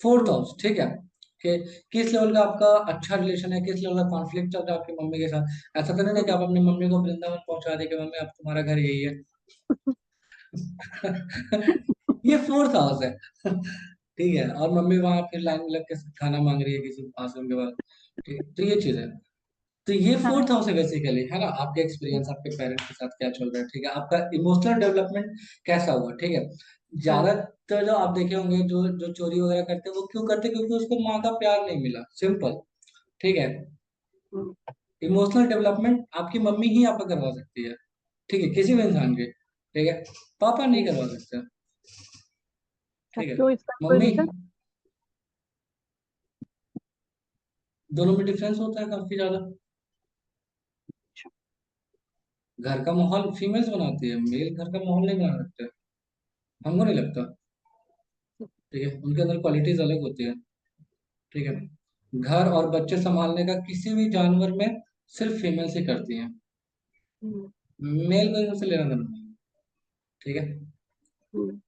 फोर्थ हम्म हाउस, ठीक है, कि किस लेवल का आपका अच्छा रिलेशन है, किस लेवल का कॉन्फ्लिक्ट चल रहा है आपकी मम्मी के साथ। ऐसा तो नहीं है कि हम्म। आप अपनी मम्मी को वृंदावन पहुंचा दे कि मम्मी अब तुम्हारा घर यही है। ये फोर्थ हाउस है। ठीक है, और मम्मी वहां फिर लाइन में लग के खाना मांग रही है किसी आश्रम के बाद। ठीक है, तो ये चीज है। तो ये हाँ। फोर्थ हाउस है बेसिकली, है ना, आपके एक्सपीरियंस आपके पेरेंट्स के साथ क्या चल रहा है, ठीक है, आपका इमोशनल डेवलपमेंट कैसा हुआ, ठीक है। हम्म। ज्यादातर जो आप देखे होंगे जो जो चोरी वगैरह करते हैं वो क्यों करते हैं, क्योंकि उसको माँ का प्यार नहीं मिला, सिंपल। ठीक है, हम्म। इमोशनल डेवलपमेंट आपकी मम्मी ही आपको करवा सकती है, ठीक है, किसी भी इंसान के, ठीक है, पापा नहीं हम्म। करवा सकते, अच्छा, ठीक है। क्यों, इसका कोई मम्मी, रीजन? दोनों में डिफरेंस होता है काफी ज्यादा। घर का माहौल फीमेल्स बनाती है, मेल घर का माहौल नहीं बना सकते, हमको नहीं लगता, ठीक है, उनके अंदर क्वालिटीज अलग होती है, ठीक है। घर और बच्चे संभालने का किसी भी जानवर में सिर्फ फीमेल्स ही करती हैं, हम्म। मेल को इनसे लेना देना नहीं, ठीक है। हम्म।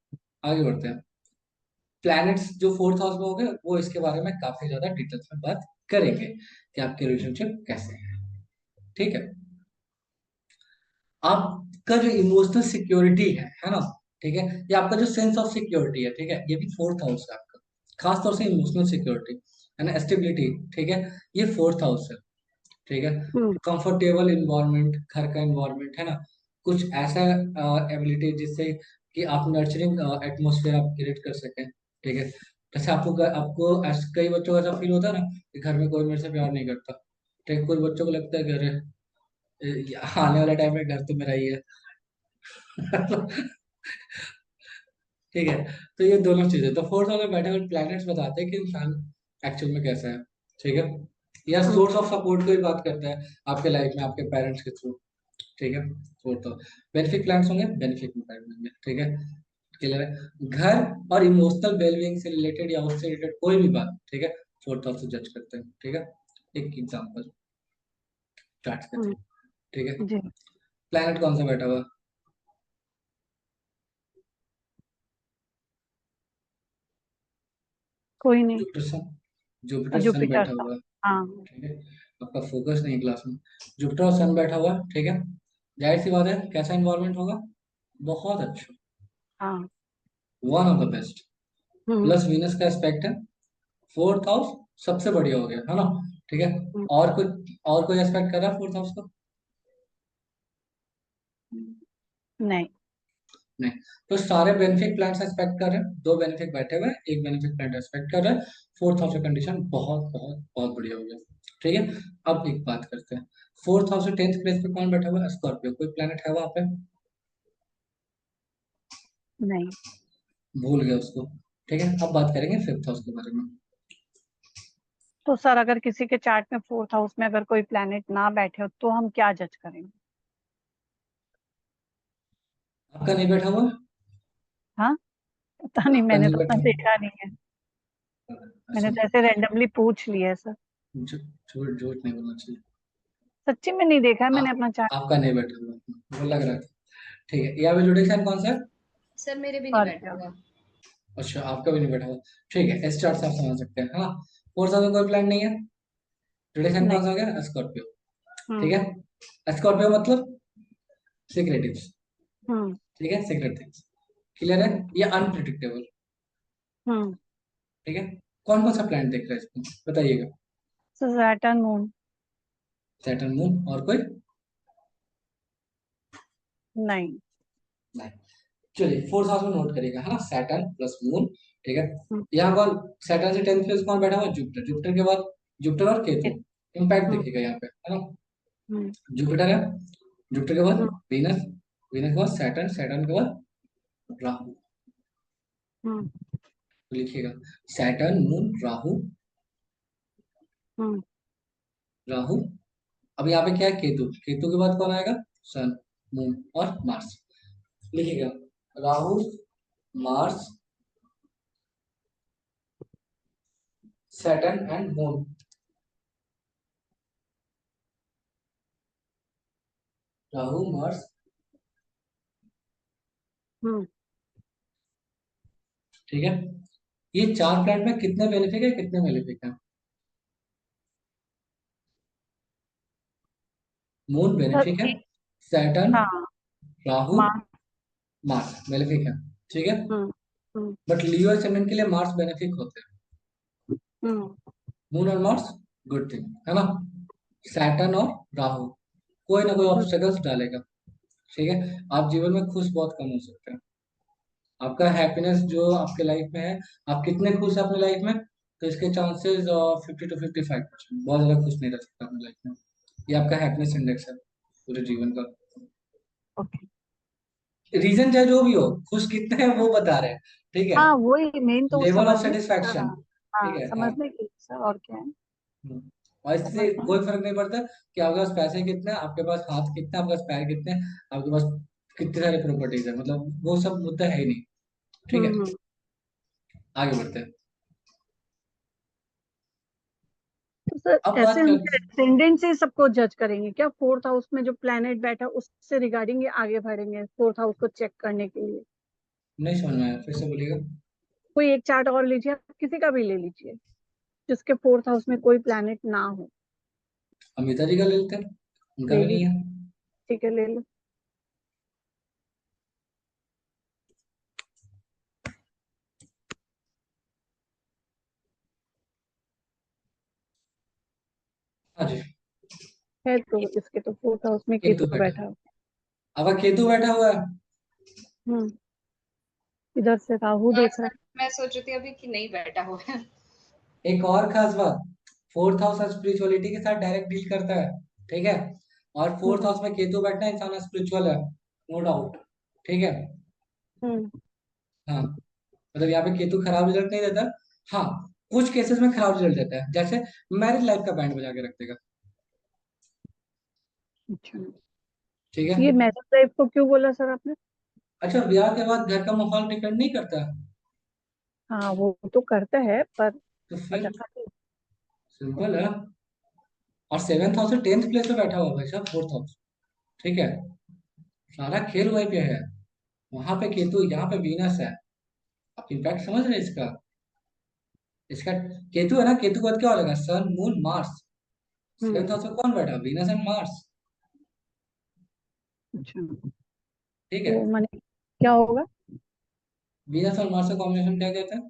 आगे बढ़ते हैं। प्लैनेट्स जो फोर्थ हाउस में हो गए वो इसके बारे में काफी ज्यादा डिटेल्स में बात करेंगे कि आपके रिलेशनशिप कैसे हैं, ठीक है। आपका जो इमोशनल सिक्योरिटी है ना, ठीक है, ये आपका जो सेंस ऑफ सिक्योरिटी है, ठीक है, ये भी फोर्थ हाउस है आपका, खास तौर से इमोशनल सिक्योरिटी है ना, स्टेबिलिटी, ठीक है, ये फोर्थ हाउस है, ठीक है। हम्म। कंफर्टेबल इन्वायरमेंट, घर का इन्वायरमेंट, है ना, कुछ ऐसा एबिलिटी जिससे कि आप नर्चरिंग एटमोसफेयर आप क्रिएट कर सकें, ठीक है। जैसे आपको कई बच्चों को ऐसा फील होता है ना कि घर में कोई मेरे से प्यार नहीं करता, ठीक है, कुछ बच्चों को लगता है कि अरे आने वाला टाइम में घर तो मेरा ही है। ठीक है, तो ये दोनों चीजें, तो फोर्थ हाउस में बैठे हुए प्लैनेट्स बताते हैं कि इंसान एक्चुअल में कैसा है, ठीक है, या हम्म। सोर्स ऑफ सपोर्ट को ही बात करता है आपके लाइफ में आपके पेरेंट्स के थ्रू, ठीक है। फोर्थ हाउस बेनिफिक प्लान्स होंगे, बेनिफिक में होंगे, ठीक है, क्लियर है। घर और इमोशनल वेलबींग से रिलेटेड या उससे रिलेटेड कोई भी बात, ठीक है, फोर्थ हाउस से जज करते हैं, ठीक है। एक एग्जांपल चार्ट के हम्म। थ्रू, ठीक है। जी। प्लैनेट कौन सा बैठा हुआ है? कोई नहीं। जुपिटर सन, जुपिटर सन जुपिटर बैठा सा। हुआ है, हाँ। ठीक है। आपका फोकस नहीं क्लास में, जुपिटर और सन बैठा हुआ है, ठीक है। जाहिर सी बात है कैसा इन्वायरमेंट होगा, बहुत अच्छा, हाँ। One of the best. Hmm. Plus Venus का एस्पेक्ट है, फोर्थ हाउस सबसे बढ़िया हो गया, है ना, ठीक है। हम्म। और कोई एस्पेक्ट कर रहा है फोर्थ हाउस को? नहीं। नहीं। तो सारे बेनिफिक प्लांट्स एस्पेक्ट कर रहे हैं, दो बेनिफिक बैठे हुए हैं, एक बेनिफिक प्लांट एस्पेक्ट कर रहे हैं, फोर्थ हाउस का कंडीशन बहुत बहुत बहुत बढ़िया हो गया, ठीक है। अब एक बात करते हैं, फोर्थ हाउस से 10th प्लेस पे कौन बैठा हुआ है? स्कॉर्पियो, कोई प्लेनेट है वहां पे? नहीं। भूल गया उसको, ठीक है। अब बात करेंगे फिफ्थ हाउस के बारे में। तो सर, अगर किसी के चार्ट में फोर्थ हाउस में अगर कोई प्लैनेट ना बैठे हो तो हम क्या जज करेंगे? आपका नहीं बैठा हुआ? हाँ। पता नहीं, आपका मैंने नहीं तो उतना बैठा देखा नहीं है। मैंने अच्छा, तो ऐसे रैंडमली पूछ लिया है सर। झूठ झूठ नहीं बोलना चाहिए। सच्ची में नहीं देखा है आ, मैंने अपना चार्ट। आपका नहीं बैठा हुआ वो लग रहा था, ठीक है। या जुडिशन कौन सा है? सर मेरे भी नहीं बैठा स्कॉर्पियो। हुआ। अच्छा, आपका भी नहीं बैठा हुआ, ठीक है, इस चार्ट से आप समझ सकते हैं, है ना। फोर्थ हाउस में कोई प्लान नहीं है, जुडिशन नहीं। कौन सा हो गया? स्कॉर्पियो, ठीक हम्म। है। स्कॉर्पियो मतलब सीक्रेटिव्स, हम्म। ठीक है, सीक्रेट थिंग्स, क्लियर है, ये अनप्रिडिक्टेबल, हम्म। ठीक है। कौन कौन सा प्लान देख रहे हैं इसमें बताइएगा? Saturn, moon. सैटर्न, मून, और कोई? नहीं। नहीं। चलिए फोर्थ हाउस में नोट करिएगा, है ना, सैटर्न प्लस मून, ठीक है। हम्म। यहाँ कौन, सैटर्न से 10th प्लेस कौन बैठा हुआ? जुपिटर, जुपिटर के बाद जुपिटर और केतु, इम्पैक्ट हम्म। देखिएगा यहाँ पे, है ना। हम्म। जुपिटर है, जुपिटर के बाद हम्म। वीनस, वीनस के बाद सैटर्न, सैटर्न के बाद राहु, हम्म। तो लिखिएगा सैटर्न, मून, राहु, हम्म। राहु। अब यहाँ पे क्या है? केतु, केतु के बाद कौन आएगा? सन, मून और मार्स, लिखिएगा Rahu, Mars, Saturn and moon, Rahu, Mars, hmm. ठीक है। ये चार प्लैनेट में कितने बेनिफिक है, कितने मेलेफिक है? मून सर बेनिफिक है, एक। सैटर्न, हाँ। राहु, मार्स। मार्स मेलेफिक है, ठीक है। हम्म। हम्म, बट लियो असेंडेंट के लिए मार्स बेनिफिक होते हैं। हम्म, मून और मार्स गुड थिंग है ना। सैटर्न और राहु कोई ना कोई हम्म, ऑब्स्टेकल्स डालेगा। ठीक है, आप जीवन में खुश बहुत कम हो सकते हैं। आपका हैप्पीनेस जो आपके लाइफ में है, आप कितने खुश हैं अपने लाइफ में, तो इसके चांसेस 50 to 55%। बहुत ज्यादा खुश नहीं रह सकता अपनी लाइफ में। ये आपका हैप्पीनेस इंडेक्स है पूरे जीवन का। ओके। रीजन चाहे जो भी हो, खुश कितने हैं वो बता रहे हैं। ठीक है, हाँ, वही मेन तो लेवल ऑफ समझने की सर। सेटिस्फैक्शन। हाँ, ठीक हाँ, है, हाँ। समझने की सर, और क्या है। हम्म। और इससे समझना है। कोई फर्क नहीं पड़ता कि आपके पास पैसे कितने हैं, आपके पास हाथ कितने हैं, आपके पास पैर कितने हैं, आपके पास कितने सारे प्रॉपर्टीज है, मतलब वो सब मुद्दा है ही नहीं। ठीक है, हम्म। आगे बढ़ते हैं। तो सर अब ऐसे बात हम कर। अटेंडेंस से सबको जज करेंगे क्या? फोर्थ हाउस में जो प्लेनेट बैठा उससे रिगार्डिंग ये आगे बढ़ेंगे फोर्थ हाउस को चेक करने के लिए? नहीं समझ में आया, फिर से बोलिएगा। कोई एक चार्ट और लीजिए, आप किसी का भी ले लीजिए जिसके फोर्थ हाउस में कोई प्लेनेट ना हो। अमिता जी का ले लेते हैं, उनका ले भी नहीं लीजिए। है। ठीक है, ले लो। हाँ जी। है तो इसके तो फोर्थ हाउस में केतु केतु बैठा, बैठा है। अब केतु बैठा हुआ है। हम्म। इधर से राहु हाँ देख रहा सर, मैं सोच रही थी अभी कि नहीं बैठा हुआ है। एक और खास बात, फोर्थ हाउस स्पिरिचुअलिटी के साथ डायरेक्ट डील करता है। ठीक है, और है। फोर्थ हाउस में केतु बैठना इंसान स्पिरिचुअल है, नो डाउट। ठीक है, हम्म। हाँ। मतलब यहाँ पे केतु खराब रिजल्ट नहीं देता। हाँ, कुछ केसेस में खराब रिजल्ट देता है, जैसे मैरिज लाइफ का बैंड बजा के रख देगा। अच्छा, ठीक है। ये मैसेज टाइप को क्यों बोला सर आपने? अच्छा, ब्याह के बाद घर का माहौल डिपेंड नहीं करता, हाँ, वो तो करता है पर। तो अच्छा, फिर खाली। सिंपल है। और सेवेंथ हाउस से 10th प्लेस पे बैठा हुआ भाई साहब, फोर्थ हाउस। ठीक है, सारा खेल वहीं पे है। वहां पे केतु, यहाँ पे वीनस है। आप इम्पैक्ट समझ रहे हैं इसका? इसका केतु है ना, केतु के बाद क्या हो जाएगा, सन मून मार्स। सेवेंथ हम्म। हाउस में कौन बैठा, वीनस एंड मार्स। अच्छा, ठीक है, तो माने क्या होगा? वीनस और मार्स का कॉम्बिनेशन क्या कहते हैं?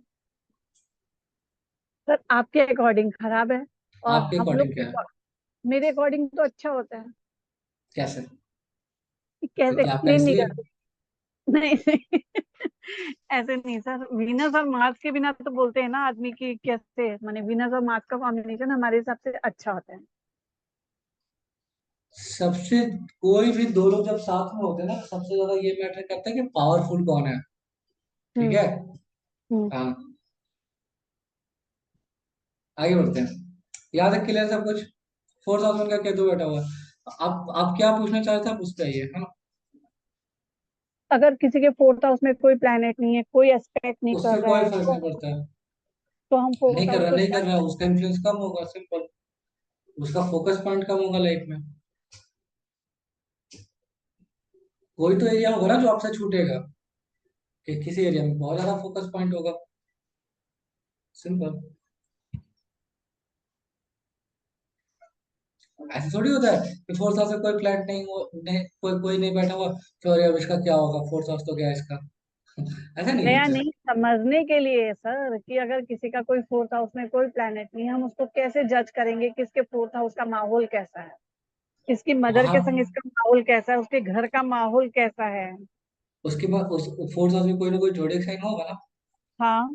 सर आपके अकॉर्डिंग खराब है, और आपके हम अकॉर्डिंग लोग क्या है? मेरे अकॉर्डिंग तो अच्छा होता है। कैसे? कैसे क्योंकि आपका एक्सप्लेन नहीं इसलिए। कर सकते? नहीं नहीं, ऐसे नहीं सर, वीनस और मार्स के बिना तो बोलते हैं ना आदमी की कैसे, माने वीनस और मार्स का कॉम्बिनेशन हमारे हिसाब से अच्छा होता है। सबसे, कोई भी दो लोग जब साथ में होते हैं ना, सबसे ज्यादा ये मैटर करता है कि पावरफुल कौन है। ठीक हम्म। है, हम्म। हाँ। आगे बढ़ते हैं, याद है क्लियर सब कुछ। फोर्थ हाउस में क्या केतु बैठा हुआ है। आप क्या पूछना चाहते थे, आप उस पे आइए, है ना। अगर किसी के फोर्थ हाउस में कोई प्लेनेट नहीं है, कोई एस्पेक्ट नहीं उससे कर रहा कोई है, फर्क तो नहीं पड़ता। हम नहीं फोर्थ कर हाउस रहा, को नहीं कर रहा, जज। उसका इन्फ्लुएंस कम होगा, सिंपल। उसका फोकस पॉइंट कम होगा लाइफ में। कोई तो एरिया होगा ना जो आपसे छूटेगा, कि किसी एरिया में बहुत ज्यादा फोकस पॉइंट होगा, सिंपल। ऐसे थोड़ी होता है कि फोर्थ हाउस में कोई प्लैनेट नहीं हो, नहीं, कोई कोई नहीं बैठा हुआ, तो अरे अब इसका क्या होगा, फोर्थ हाउस तो गया इसका। ऐसा नहीं नया होता है। नहीं समझने के लिए सर, कि अगर किसी का कोई फोर्थ हाउस में कोई प्लेनेट नहीं है, हम उसको कैसे जज करेंगे कि इसके फोर्थ हाउस का माहौल कैसा है, इसकी मदर के वहां संग इसका माहौल कैसा है, उसके घर का माहौल कैसा है। उसके बाद उस फोर्थ हाउस में कोई ना कोई जोड़े साइन होगा ना, हाँ।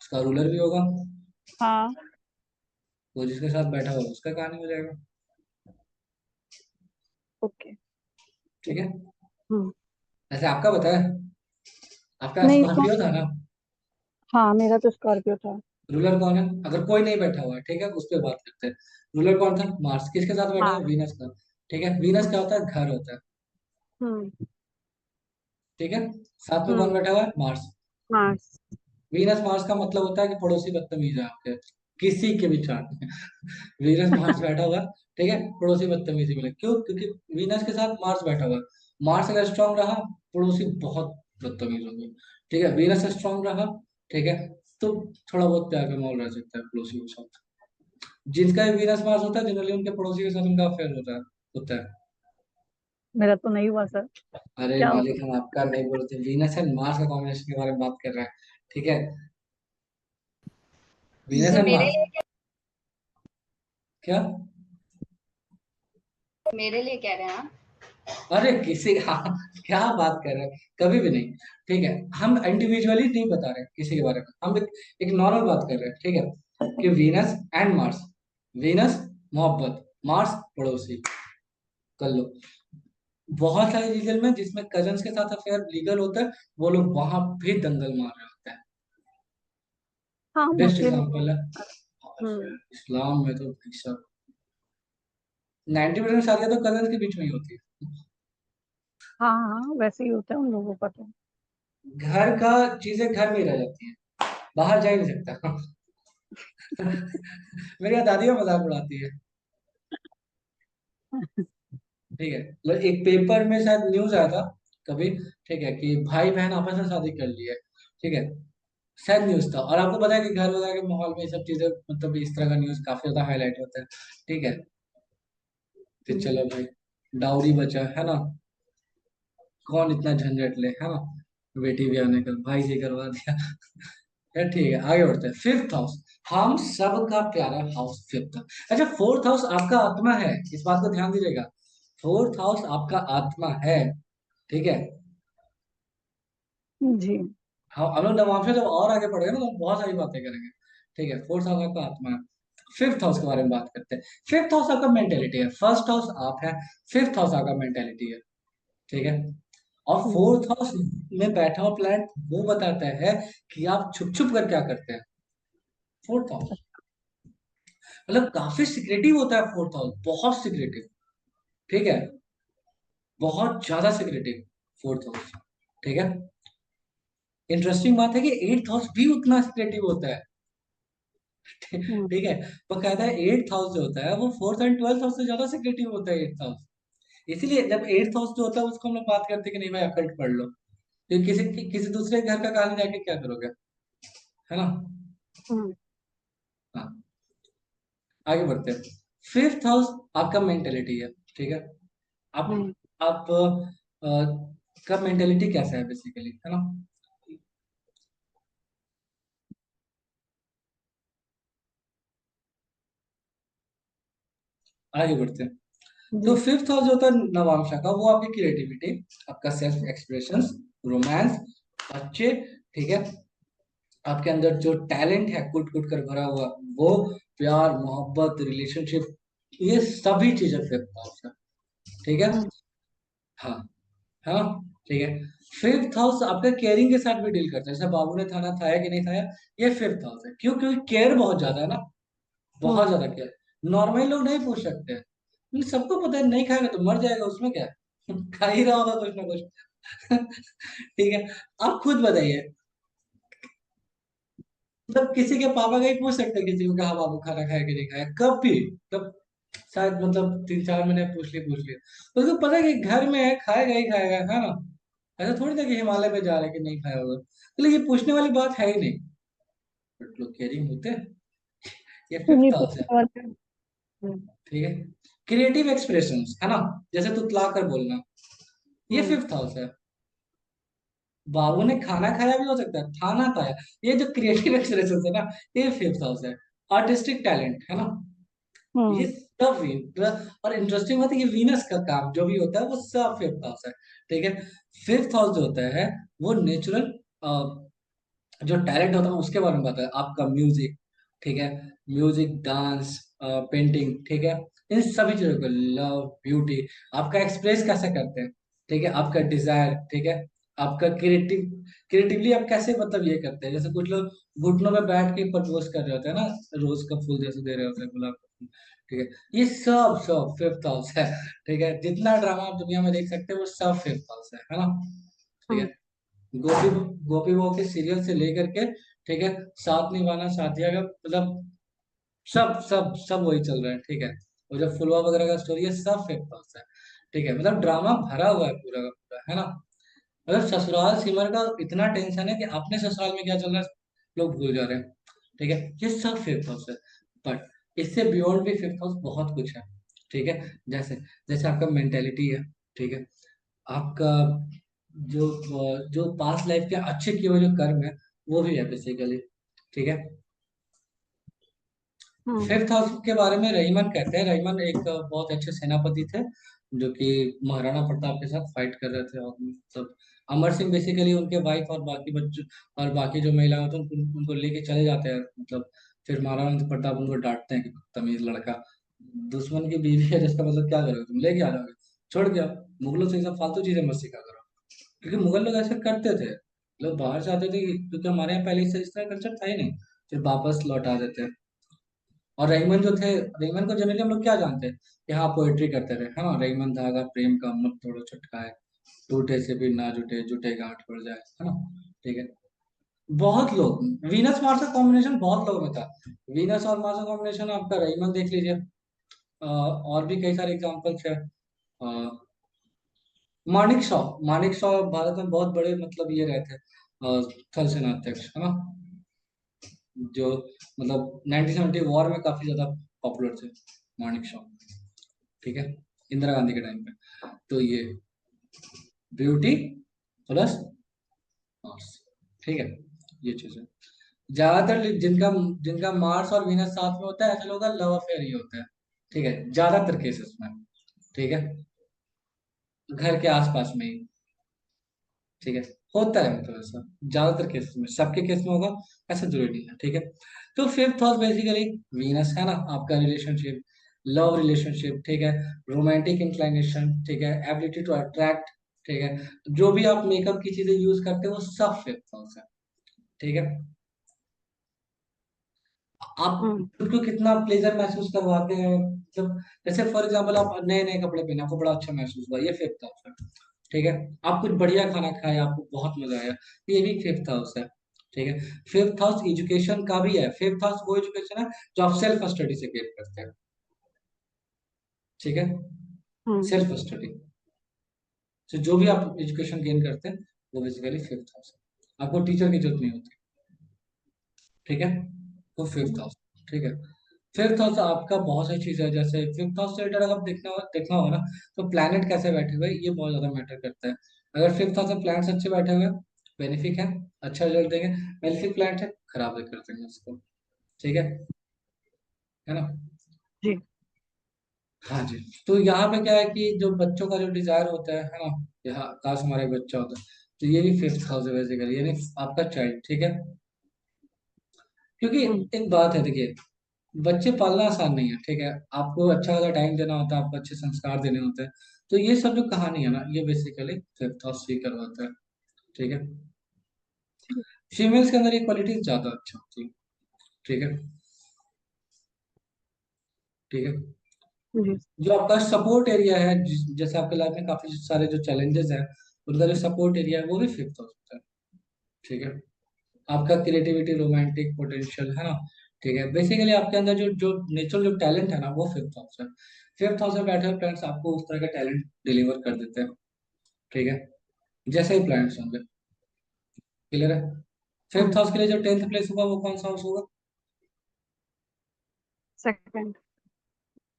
उसका रूलर भी होगा। हाँ। वो जिसके साथ बैठा हुआ उसका कहानी हो जाएगा। ओके। ठीक है, हम्म। ऐसे आपका बताया, आपका नहीं तो। स्कॉर्पियो था ना। हाँ, मेरा तो स्कॉर्पियो था। रूलर कौन है, अगर कोई नहीं बैठा हुआ है, ठीक है, उस पर बात करते हैं। रूलर कौन था, मार्स। किसके साथ बैठा हाँ। है, वीनस का। ठीक है, वीनस क्या होता है, घर होता है। हम्म। ठीक है, साथ में हम्म। कौन बैठा हुआ है, मार्स। मार्स। वीनस मार्स का मतलब होता है कि पड़ोसी बदतमीज है आपके, किसी के भी साथ। वीनस मार्स बैठा हुआ है, ठीक है, पड़ोसी बदतमीजी मिले, क्यों, क्योंकि वीनस के साथ मार्स बैठा हुआ है। मार्स अगर स्ट्रांग रहा, पड़ोसी बहुत बदतमीज होंगे। ठीक है, वीनस स्ट्रांग रहा, ठीक है, तो थोड़ा बहुत प्यार का माहौल रह सकता है पड़ोसी के साथ। जिनका भी वीनस मार्स होता है, जनरली उनके पड़ोसी के साथ उनका अफेयर होता है। मेरा तो नहीं हुआ सर। अरे क्या मालिक, होगा? हम आपका नहीं बोलते, वीनस एंड मार्स का कॉम्बिनेशन के बारे में बात कर रहे हैं। ठीक है, वीनस तो एंड मार्स। क्या? मेरे लिए कह रहे हैं आप? अरे किसी हाँ, क्या बात कर रहे हैं, कभी भी नहीं। ठीक है, हम इंडिविजुअली नहीं बता रहे किसी के बारे में, हम एक नॉर्मल बात कर रहे हैं। ठीक है, कि वीनस एंड मार्स, वीनस मोहब्बत, मार्स पड़ोसी, कर लो। बहुत सारे रीजन में जिसमें कजन्स के साथ अफेयर लीगल होता है, वो लोग वहां भी दंगल मार रहे होते हैं। हाँ, बेस्ट मुस्लिम। एग्जाम्पल है। और फिर हम्म। इस्लाम में तो भाई साहब 90% शादियां तो कजन्स के बीच में ही होती है। हाँ हाँ, वैसे ही होता है उन लोगों का तो। घर का चीजें घर में ही रह जाती है, बाहर जा ही नहीं सकता। मेरी यहाँ दादी का मजाक उड़ाती है। ठीक है, मतलब एक पेपर में शायद न्यूज आया था कभी, ठीक है, कि भाई बहन आपस में शादी कर ली है। ठीक है, शायद न्यूज था। और आपको पता है कि घर वगैरह के माहौल में ये सब चीजें, मतलब इस तरह का न्यूज काफी ज्यादा हाईलाइट होता है। ठीक है, तो हम्म। चलो भाई, डाउरी बचा है ना, कौन इतना झंझट ले, है ना, बेटी भी आने का भाई जी करवा दिया। यार ठीक है, आगे बढ़ते हैं। फिफ्थ हाउस, हम सबका प्यारा हाउस फिफ्थ। अच्छा, फोर्थ हाउस आपका आत्मा है, इस बात को ध्यान दीजिएगा। फोर्थ हाउस आपका आत्मा है। ठीक है, जी। हाँ, हम लोग नवांश जब और आगे पढ़ेंगे ना, तो हम बहुत सारी बातें करेंगे। ठीक है, फोर्थ हाउस आपका आत्मा है। फिफ्थ हाउस के बारे में बात करते हैं। फिफ्थ हाउस आपका मेंटेलिटी है, फर्स्ट हाउस आप है, फिफ्थ हाउस आपका मेंटेलिटी है। ठीक है, और हम्म। फोर्थ हाउस में बैठा हुआ प्लैनेट वो बताता है कि आप छुप छुप कर क्या करते हैं। फोर्थ हाउस मतलब काफी सिक्रेटिव होता है, फोर्थ हाउस बहुत सिक्रेटिव। ठीक है, बहुत ज्यादा सिक्रेटिव फोर्थ हाउस। ठीक है, इंटरेस्टिंग बात है कि एट्थ हाउस भी उतना सिक्रेटिव होता है। हम्म। ठीक है, वो कहता है एट्थ हाउस जो होता है वो फोर्थ एंड ट्वेल्थ हाउस से ज्यादा सिक्रेटिव होता है एट्थ हाउस। इसीलिए जब एट्थ हाउस जो होता है उसको हम लोग बात करते हैं कि नहीं भाई अकल्ट पढ़ लो, तो किसी दूसरे घर का कहानी जाके क्या करोगे, है ना। हम्म। हाँ, आगे बढ़ते हैं। फिफ्थ हाउस आपका मेंटेलिटी है। ठीक है, आप हम्म। आप का मेंटेलिटी कैसा है बेसिकली, है ना। आगे बढ़ते हैं। तो जी। फिफ्थ हाउस जो होता है नवांशा का, वो आपकी क्रिएटिविटी, आपका सेल्फ एक्सप्रेशन, रोमांस, बच्चे, ठीक है, आपके अंदर जो टैलेंट है कुट कुट कर भरा हुआ, वो प्यार मोहब्बत रिलेशनशिप, ये सभी चीजें फिफ्थ हाउस है। ठीक है, हम्म। हाँ, हाँ, ठीक है। फिफ्थ हाउस आपका केयरिंग के साथ भी डील करता है, जैसे बाबू ने खाना खाया कि नहीं खाया, ये फिफ्थ हाउस है। क्यों? क्योंकि केयर बहुत ज्यादा है ना, बहुत हम्म। ज्यादा केयर। नॉर्मल लोग नहीं पूछ सकते हैं, सबको पता है नहीं खाएगा तो मर जाएगा, उसमें क्या है। खा ही रहा होगा कुछ ना कुछ। ठीक है, आप खुद बताइए, मतलब किसी के पापा का ही पूछ सकते हैं किसी को कि हाँ बाबू खाना खाया कि नहीं खाया, कब भी, तब शायद मतलब 3-4 महीने पूछ लिया। तो उसको पता है कि घर में है, खाएगा ही खाएगा, है ना। ऐसा थोड़ी था कि हिमालय में जा रहे कि नहीं खाया होगा, तो ये पूछने वाली बात है ही नहीं। बट लोग केयरिंग होते हैं, ये ये फिफ्थ तो हाउस है। और हम्म। ठीक है, क्रिएटिव एक्सप्रेशंस, है ना, जैसे तुतला कर बोलना, ये हम्म। फिफ्थ हाउस है। बाबू ने खाना खाया भी हो सकता है, खाना खाया, ये जो क्रिएटिव एक्सप्रेशन है ना, ये फिफ्थ हाउस है। आर्टिस्टिक टैलेंट, है ना, ये हम्म। सब और इंटरेस्टिंग बात है, ये वीनस का काम जो भी होता है वो सब फिफ्थ हाउस है। ठीक है, फिफ्थ हाउस जो होता है वो नेचुरल जो टैलेंट होता है उसके बारे में बताता है, आपका म्यूजिक, ठीक है, म्यूजिक, डांस, पेंटिंग, ठीक है, इन सभी चीजों को, लव, ब्यूटी, आपका एक्सप्रेस कैसे करते हैं, ठीक है, आपका डिजायर, ठीक है, आपका क्रिएटिवली आप कैसे मतलब ये करते हैं, जैसे कुछ लोग घुटनों में बैठ के प्रपोज कर रहे होते हैं ना, रोज का फूल जैसे दे रहे होते हैं, गुलाब का फूल। ठीक है, ये सब सब फिफ्थ हाउस है। ठीक है, जितना ड्रामा आप दुनिया में देख सकते हैं वो सब फिफ्थ हाउस है ना। ठीक है, हम्म। गोपी गोपी बहू के सीरियल से लेकर के, ठीक है, साथ निभाना साथिया का, मतलब सब सब सब वही चल रहा है। ठीक है, वो जो फुलवा वगैरह का स्टोरी है सब फेक पास है। ठीक है, मतलब ड्रामा भरा हुआ है पूरा का पूरा, है ना। मतलब ससुराल सिमर का इतना टेंशन है कि अपने ससुराल में क्या चल रहा है लोग भूल जा रहे हैं। ठीक है, ये सब फिफ्थ हाउस है। बट इससे बियॉन्ड भी फिफ्थ हाउस बहुत कुछ है। ठीक है, जैसे जैसे आपका मेंटेलिटी है, ठीक है। आपका जो जो पास्ट लाइफ के अच्छे किए हुए जो कर्म है वो भी है बेसिकली। ठीक है। फिफ्थ हाउस के बारे में रहीमन कहते हैं, रहीमन एक बहुत अच्छे सेनापति थे जो कि महाराणा प्रताप के साथ फाइट कर रहे थे, और मतलब अमर सिंह बेसिकली उनके वाइफ और बाकी बच्चों और बाकी जो महिलाएं होती हैं उनको लेके चले जाते हैं, मतलब फिर महाराणा प्रताप उनको डांटते हैं कि तमीज लड़का, दुश्मन की बीवी है जिसका मतलब क्या करोगे तुम, लेके आ जाओगे, छोड़ के आओ, मुगलों से ये सब फालतू चीजें मत सीखा करो। क्योंकि मुगल लोग ऐसे करते थे, लोग बाहर से आते थे क्योंकि हमारे यहाँ पहले से इस तरह कल्चर था ही नहीं, फिर वापस लौटा देते हैं। और रहीमन जो थे, रहीमन को जनरली हम लोग क्या जानते हैं कि हाँ पोएट्री करते थे, है ना, रहीमन धागा प्रेम का मत तोड़ो छटकाए, टूटे से भी ना जुटे, जुटे गांठ पड़ जाए, है ना। ठीक है। बहुत लोग, वीनस मार्स का कॉम्बिनेशन बहुत लोगों में था। वीनस और मार्स का कॉम्बिनेशन आपका रहीमन देख लीजिए। और भी कई सारे एग्जांपल्स है। अ, मानिक शॉ भारत में बहुत बड़े मतलब ये रहे थे, थल सेनाध्यक्ष, है ना, जो मतलब 1970 वॉर में काफी ज्यादा पॉपुलर थे मानिक शॉ। ठीक है। इंदिरा गांधी के टाइम पे। तो ये ब्यूटी प्लस मार्स। ठीक है। ये चीज है। ज्यादातर जिनका जिनका मार्स और वीनस साथ में होता है ऐसे लोगों का लव अफेयर ही होता है। ठीक है, ज्यादातर केसेस में। ठीक है। घर के आसपास में ही। ठीक है। होता है मतलब ऐसा ज्यादातर केसेस में, सबके केस में होगा ऐसा जरूरी नहीं है। ठीक है। तो फिफ्थ हाउस बेसिकली वीनस है ना, आपका रिलेशनशिप, लव रिलेशनशिप, ठीक है, रोमांटिक इंक्लाइनेशन, ठीक है, एबिलिटी टू अट्रैक्ट, ठीक है, जो भी आप मेकअप की चीजें यूज करते हो वो सब फिफ्थ हाउस है। ठीक है। आप खुद को कितना प्लेजर महसूस करवाते हैं, मतलब जैसे फॉर एग्जांपल आप नए नए कपड़े पहने, आपको बड़ा अच्छा महसूस हुआ, ये फिफ्थ हाउस है। ठीक है। आप कुछ बढ़िया खाना खाए, आपको बहुत मजा आया, ये भी फिफ्थ हाउस है। ठीक है। फिफ्थ हाउस एजुकेशन का भी है, फिफ्थ हाउस वो एजुकेशन है जो आप सेल्फ स्टडी से गेट करते हैं। ठीक है। सेल्फ स्टडी से जो भी आप एजुकेशन गेन करते हैं वो बेसिकली फिफ्थ हाउस है, आपको टीचर की जरूरत नहीं होती। ठीक है। वो फिफ्थ हाउस। ठीक है। फिफ्थ हाउस आपका बहुत सारी चीज है, जैसे फिफ्थ हाउस से रिलेटेड अगर देखना होगा ना, तो प्लैनेट कैसे बैठे हुए हैं, ये बहुत ज्यादा मैटर करता है। अगर फिफ्थ हाउस में प्लैनेट्स अच्छे बैठे हुए हैं, बेनिफिक है, अच्छा रिजल्ट देंगे। मेलिफिक प्लैनेट है, खराब कर देंगे उसको। ठीक है ना। जी। हाँ जी। तो यहाँ पे क्या है कि जो बच्चों का जो डिजायर होता है ना, यहाँ काश हमारा एक बच्चा होता, तो ये भी फिफ्थ हाउस है बेसिकली, यानी आपका चाइल्ड। ठीक है। क्योंकि एक बात है, देखिए, बच्चे पालना आसान नहीं है। ठीक है। आपको अच्छा खासा टाइम देना होता है, आपको अच्छे संस्कार देने होते हैं। तो ये सब जो कहानी है ना, ये बेसिकली फिफ्थ हाउस ही करवाता है। ठीक है। फीमेल्स के अंदर ये क्वालिटी ज्यादा अच्छा होती है। ठीक है। ठीक है। जी। जो आपका सपोर्ट एरिया है, जैसे आपके लाइफ में काफी सारे जो चैलेंजेस हैं, उनका जो सपोर्ट एरिया है वो भी फिफ्थ हाउस होता है। ठीक है। आपका क्रिएटिविटी, रोमांटिक पोटेंशियल, है ना। ठीक है। बेसिकली आपके अंदर जो जो नेचुरल जो टैलेंट है ना, वो फिफ्थ हाउस है। फिफ्थ हाउस में बैठे हुए प्लांट्स आपको उस तरह का टैलेंट डिलीवर कर देते हैं। ठीक है। जैसे ही प्लांट्स होंगे। क्लियर है। फिफ्थ हाउस के लिए जो 10th प्लेस होगा वो कौन सा हाउस होगा? सेकंड।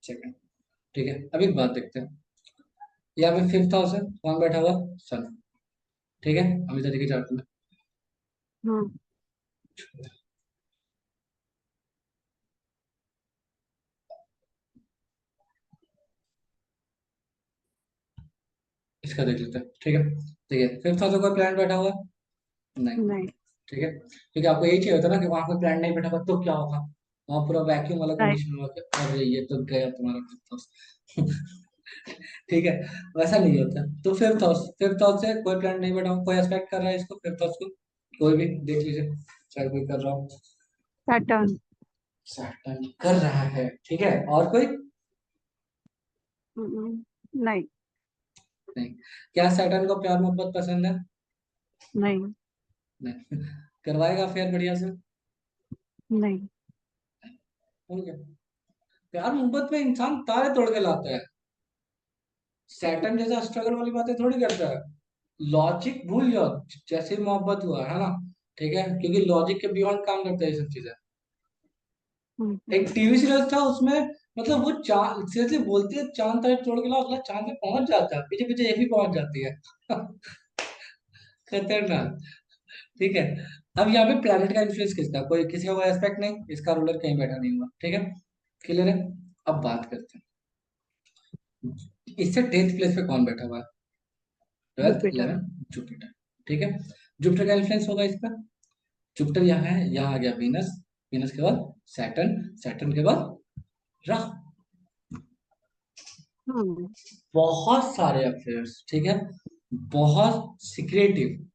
सेकंड। ठीक है। अब एक बात देखते हैं, यहाँ पे फिफ्थ हाउस है, कौन बैठा हुआ? सन। ठीक है। अभी तरीके चार्ट में इसका देख लेते हैं। ठीक है। देखिए फिफ्थ हाउस में कोई प्लांट बैठा हुआ? नहीं। नहीं। ठीक है, क्योंकि आपको यही चाहिए होता है ना कि वहां कोई प्लांट नहीं बैठा हुआ तो क्या होगा, वहां पूरा वैक्यूम वाला राइट। कंडीशन होगा कि अरे ये तो गया तुम्हारा फिफ्थ हाउस। ठीक है। वैसा नहीं होता। तो फिफ्थ हाउस से कोई प्लांट नहीं बैठा हुआ, कोई एक्सपेक्ट कर रहा है इसको फिफ्थ हाउस को, कोई भी देख लीजिए, चाहे कोई कर रहा हो। सैटर्न। सैटर्न कर रहा है। ठीक है। और कोई? नहीं। नहीं। क्या सैटर्न को प्यार मोहब्बत पसंद है? नहीं। नहीं। करवाएगा फिर बढ़िया से? नहीं। हो गया। प्यार मोहब्बत में इंसान तारे तोड़ के लाता है, सैटर्न जैसा स्ट्रगल वाली बातें थोड़ी करता है। लॉजिक भूल जाओ, जैसे ही मोहब्बत हुआ है ना, ठीक है, क्योंकि लॉजिक के बियॉन्ड काम करता है ये सब चीजें। एक टीवी सीरियल था उसमें, मतलब वो चांद से बोलती है चांद तरफ छोड़ के लाओ, अगला चांद पे पहुंच जाता है, पीछे पीछे ये भी पहुंच जाती है। खतरनाक। ठीक है। अब यहाँ पे प्लेनेट का इन्फ्लुएंस किसका, कोई किसी का एस्पेक्ट नहीं, इसका रूलर कहीं बैठा नहीं हुआ, ठीक है, क्लियर है। अब बात करते हैं इससे 10th प्लेस पे कौन बैठा हुआ है, 12th जुपिटर। 11, जुपिटर। ठीक है, जुपिटर का इन्फ्लुएंस होगा इसका। जुपिटर यहाँ है, यहाँ आ गया वीनस, वीनस के बाद सैटर्न, सैटर्न के बाद राहु। हम्म। बहुत सारे अफेयर्स, ठीक है, बहुत सिक्रेटिव,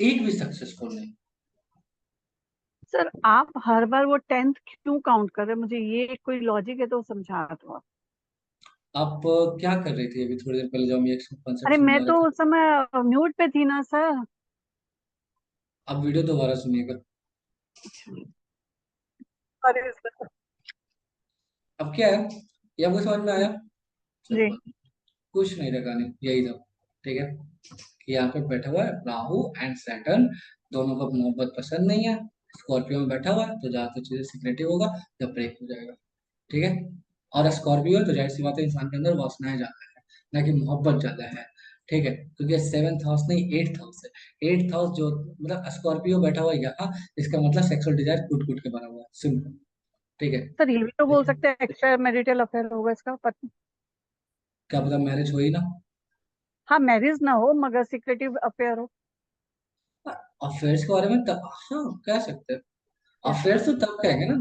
एक भी सक्सेसफुल नहीं। सर आप हर बार वो 10th क्यों काउंट कर रहे हैं, मुझे ये कोई लॉजिक है तो समझा दो आप। आप क्या कर रही थी अभी थोड़ी देर पहले, जो हम ये अरे कॉन्सेप्ट मैं समझा रहे तो थे। उस समय म्यूट पे थी ना सर। आप वीडियो दोबारा सुनिएगा। अरे सर। अब क्या है, ये आपको समझ में आया। चलो जी। बात, कुछ नहीं रखा, नहीं यही था, ठीक है, कि यहाँ पे बैठा हुआ है राहु एंड सैटर्न, दोनों को मोहब्बत पसंद नहीं है। स्कॉर्पियो में बैठा हुआ है तो ज्यादातर चीजें सिक्रेटिव होगा या ब्रेक हो जाएगा, ठीक है। और स्कॉर्पियो है तो जाहिर सी बात है इंसान के अंदर वासनाएं ज्यादा है, ना कि मोहब्बत ज्यादा है, ठीक है, क्योंकि 7th हाउस नहीं 8th हाउस है। 8th हाउस जो मतलब स्कॉर्पियो बैठा हुआ है यहाँ, इसका मतलब सेक्सुअल डिजायर कूट कूट के भरा हुआ है, सिंपल, ठीक है। सर ये भी तो बोल लेकिन सकते हैं एक्स्ट्रा मैरिटल अफेयर होगा इसका क्या पता मैरिज हो ही ना। हाँ मैरिज ना हो मगर सिक्रेटिव अफेयर हो। अफेयर्स के बारे में तब हाँ कह सकते हैं। यस। अफेयर्स तो तब कहेंगे ना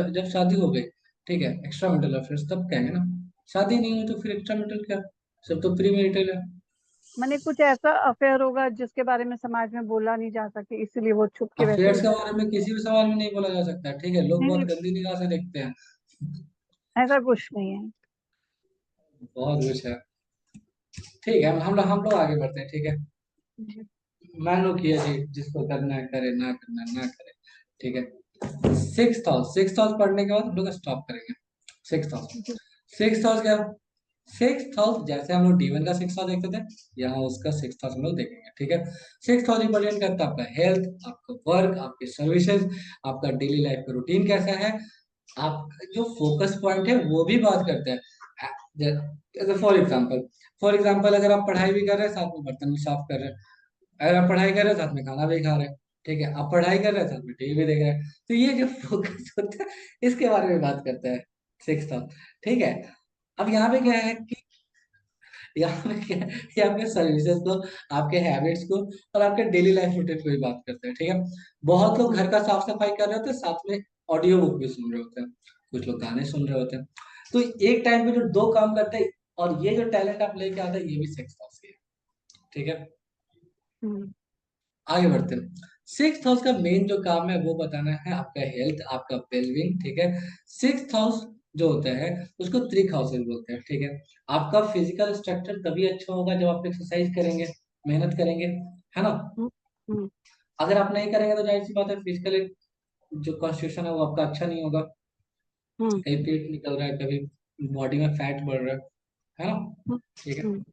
जब शादी हो गई, ठीक है, एक्स्ट्रा मैरिटल अफेयर्स तब कहेंगे ना। शादी नहीं हुई तो फिर एक्स्ट्रा मैरिटल क्या, सब तो प्री मैरिटल है। मैंने कुछ ऐसा अफेयर होगा जिसके बारे में समाज में बोला नहीं जा सके इसीलिए वो छुप के वैसे अफेयर्स ही के बैठा। बारे में किसी भी सवाल में नहीं बोला जा सकता, ठीक है, लोग नहीं बहुत नहीं गंदी निगाह से देखते हैं। ऐसा कुछ नहीं है। बहुत कुछ है, ठीक है, हम लोग आगे बढ़ते हैं, ठीक है। जी। मान लो किया जी, जिसको करना है करे, ना करना है ना करे, ठीक है। सिक्स हाउस पढ़ने के बाद हम लोग स्टॉप करेंगे। सिक्स हाउस, जी। सिक्स हाउस क्या, सिक्स हाउस जैसे हम लोग D1 का सिक्स हाउस देखते थे, यहाँ उसका सिक्स हाउस हम लोग देखेंगे, ठीक है। सिक्स हाउस इंपॉर्टेंट करता है आपका हेल्थ, आपका वर्क, आपके सर्विसेज, आपका डेली लाइफ का रूटीन कैसा है, आपका जो फोकस पॉइंट है वो भी बात करते हैं। फॉर एग्जाम्पल अगर आप पढ़ाई भी कर रहे हैं साथ में बर्तन भी साफ कर रहे हैं, अगर आप पढ़ाई कर रहे हैं साथ में खाना भी खा रहे हैं, ठीक है, आप पढ़ाई कर रहे हैं साथ में टीवी भी देख रहे हैं, तो ये जो फोकस होता है इसके बारे में बात करता है सिक्स हाउस, ठीक है। अब यहाँ पे क्या है कि यहाँ पे क्या है, ये आपके सर्विसेज को, आपके हैबिट्स को और आपके डेली लाइफ रूटीन को भी बात करते हैं, ठीक है। बहुत लोग हम्म। घर का साफ सफाई कर रहे होते हैं, साथ में ऑडियो बुक भी सुन रहे होते हैं, कुछ लोग गाने सुन रहे होते हैं, तो एक टाइम पे जो दो काम करते हैं, और ये जो टैलेंट आप लेके आते हैं ये भी सिक्स हाउस की है, ठीक है। हम्म। आगे बढ़ते हैं। सिक्स हाउस का मेन जो काम है वो बताना है आपका हेल्थ, आपका वेलबींग, ठीक है। सिक्स हाउस जो होता है उसको त्रिक हाउसेस बोलते हैं, ठीक है। आपका फिजिकल स्ट्रक्चर तभी अच्छा होगा जब आप एक्सरसाइज करेंगे, मेहनत करेंगे, है ना। हम्म। हम्म। अगर आप नहीं करेंगे तो जाहिर सी बात है फिजिकली जो कॉन्स्टिट्यूशन है वो आपका अच्छा नहीं होगा, हम्म। कहीं पेट निकल रहा है, कभी बॉडी में फैट बढ़ रहा है ना, हम्म। ठीक है। हम्म।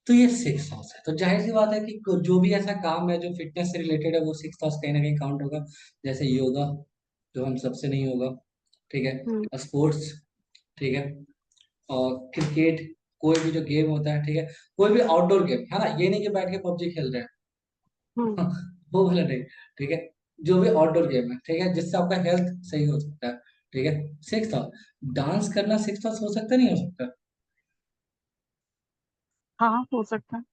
तो ये सिक्स हाउस है, तो जाहिर सी बात है कि जो भी ऐसा काम है जो फिटनेस से रिलेटेड है वो सिक्स हाउस कहीं ना कहीं काउंट होगा। जैसे योगा, जो हम सबसे नहीं होगा, ठीक हम्म। है, स्पोर्ट्स, ठीक है, और क्रिकेट, कोई भी जो गेम होता है, ठीक है, कोई भी आउटडोर गेम, है ना, ये नहीं कि बैठ के पबजी खेल रहे हम्म। हैं। वो वाला नहीं, ठीक है, जो भी आउटडोर गेम है, ठीक है, जिससे आपका हेल्थ सही हो सकता है, ठीक है। सिक्स हाउस, डांस करना सिक्स हाउस हो सकता है, नहीं हो सकता, हाँ हो सकता है।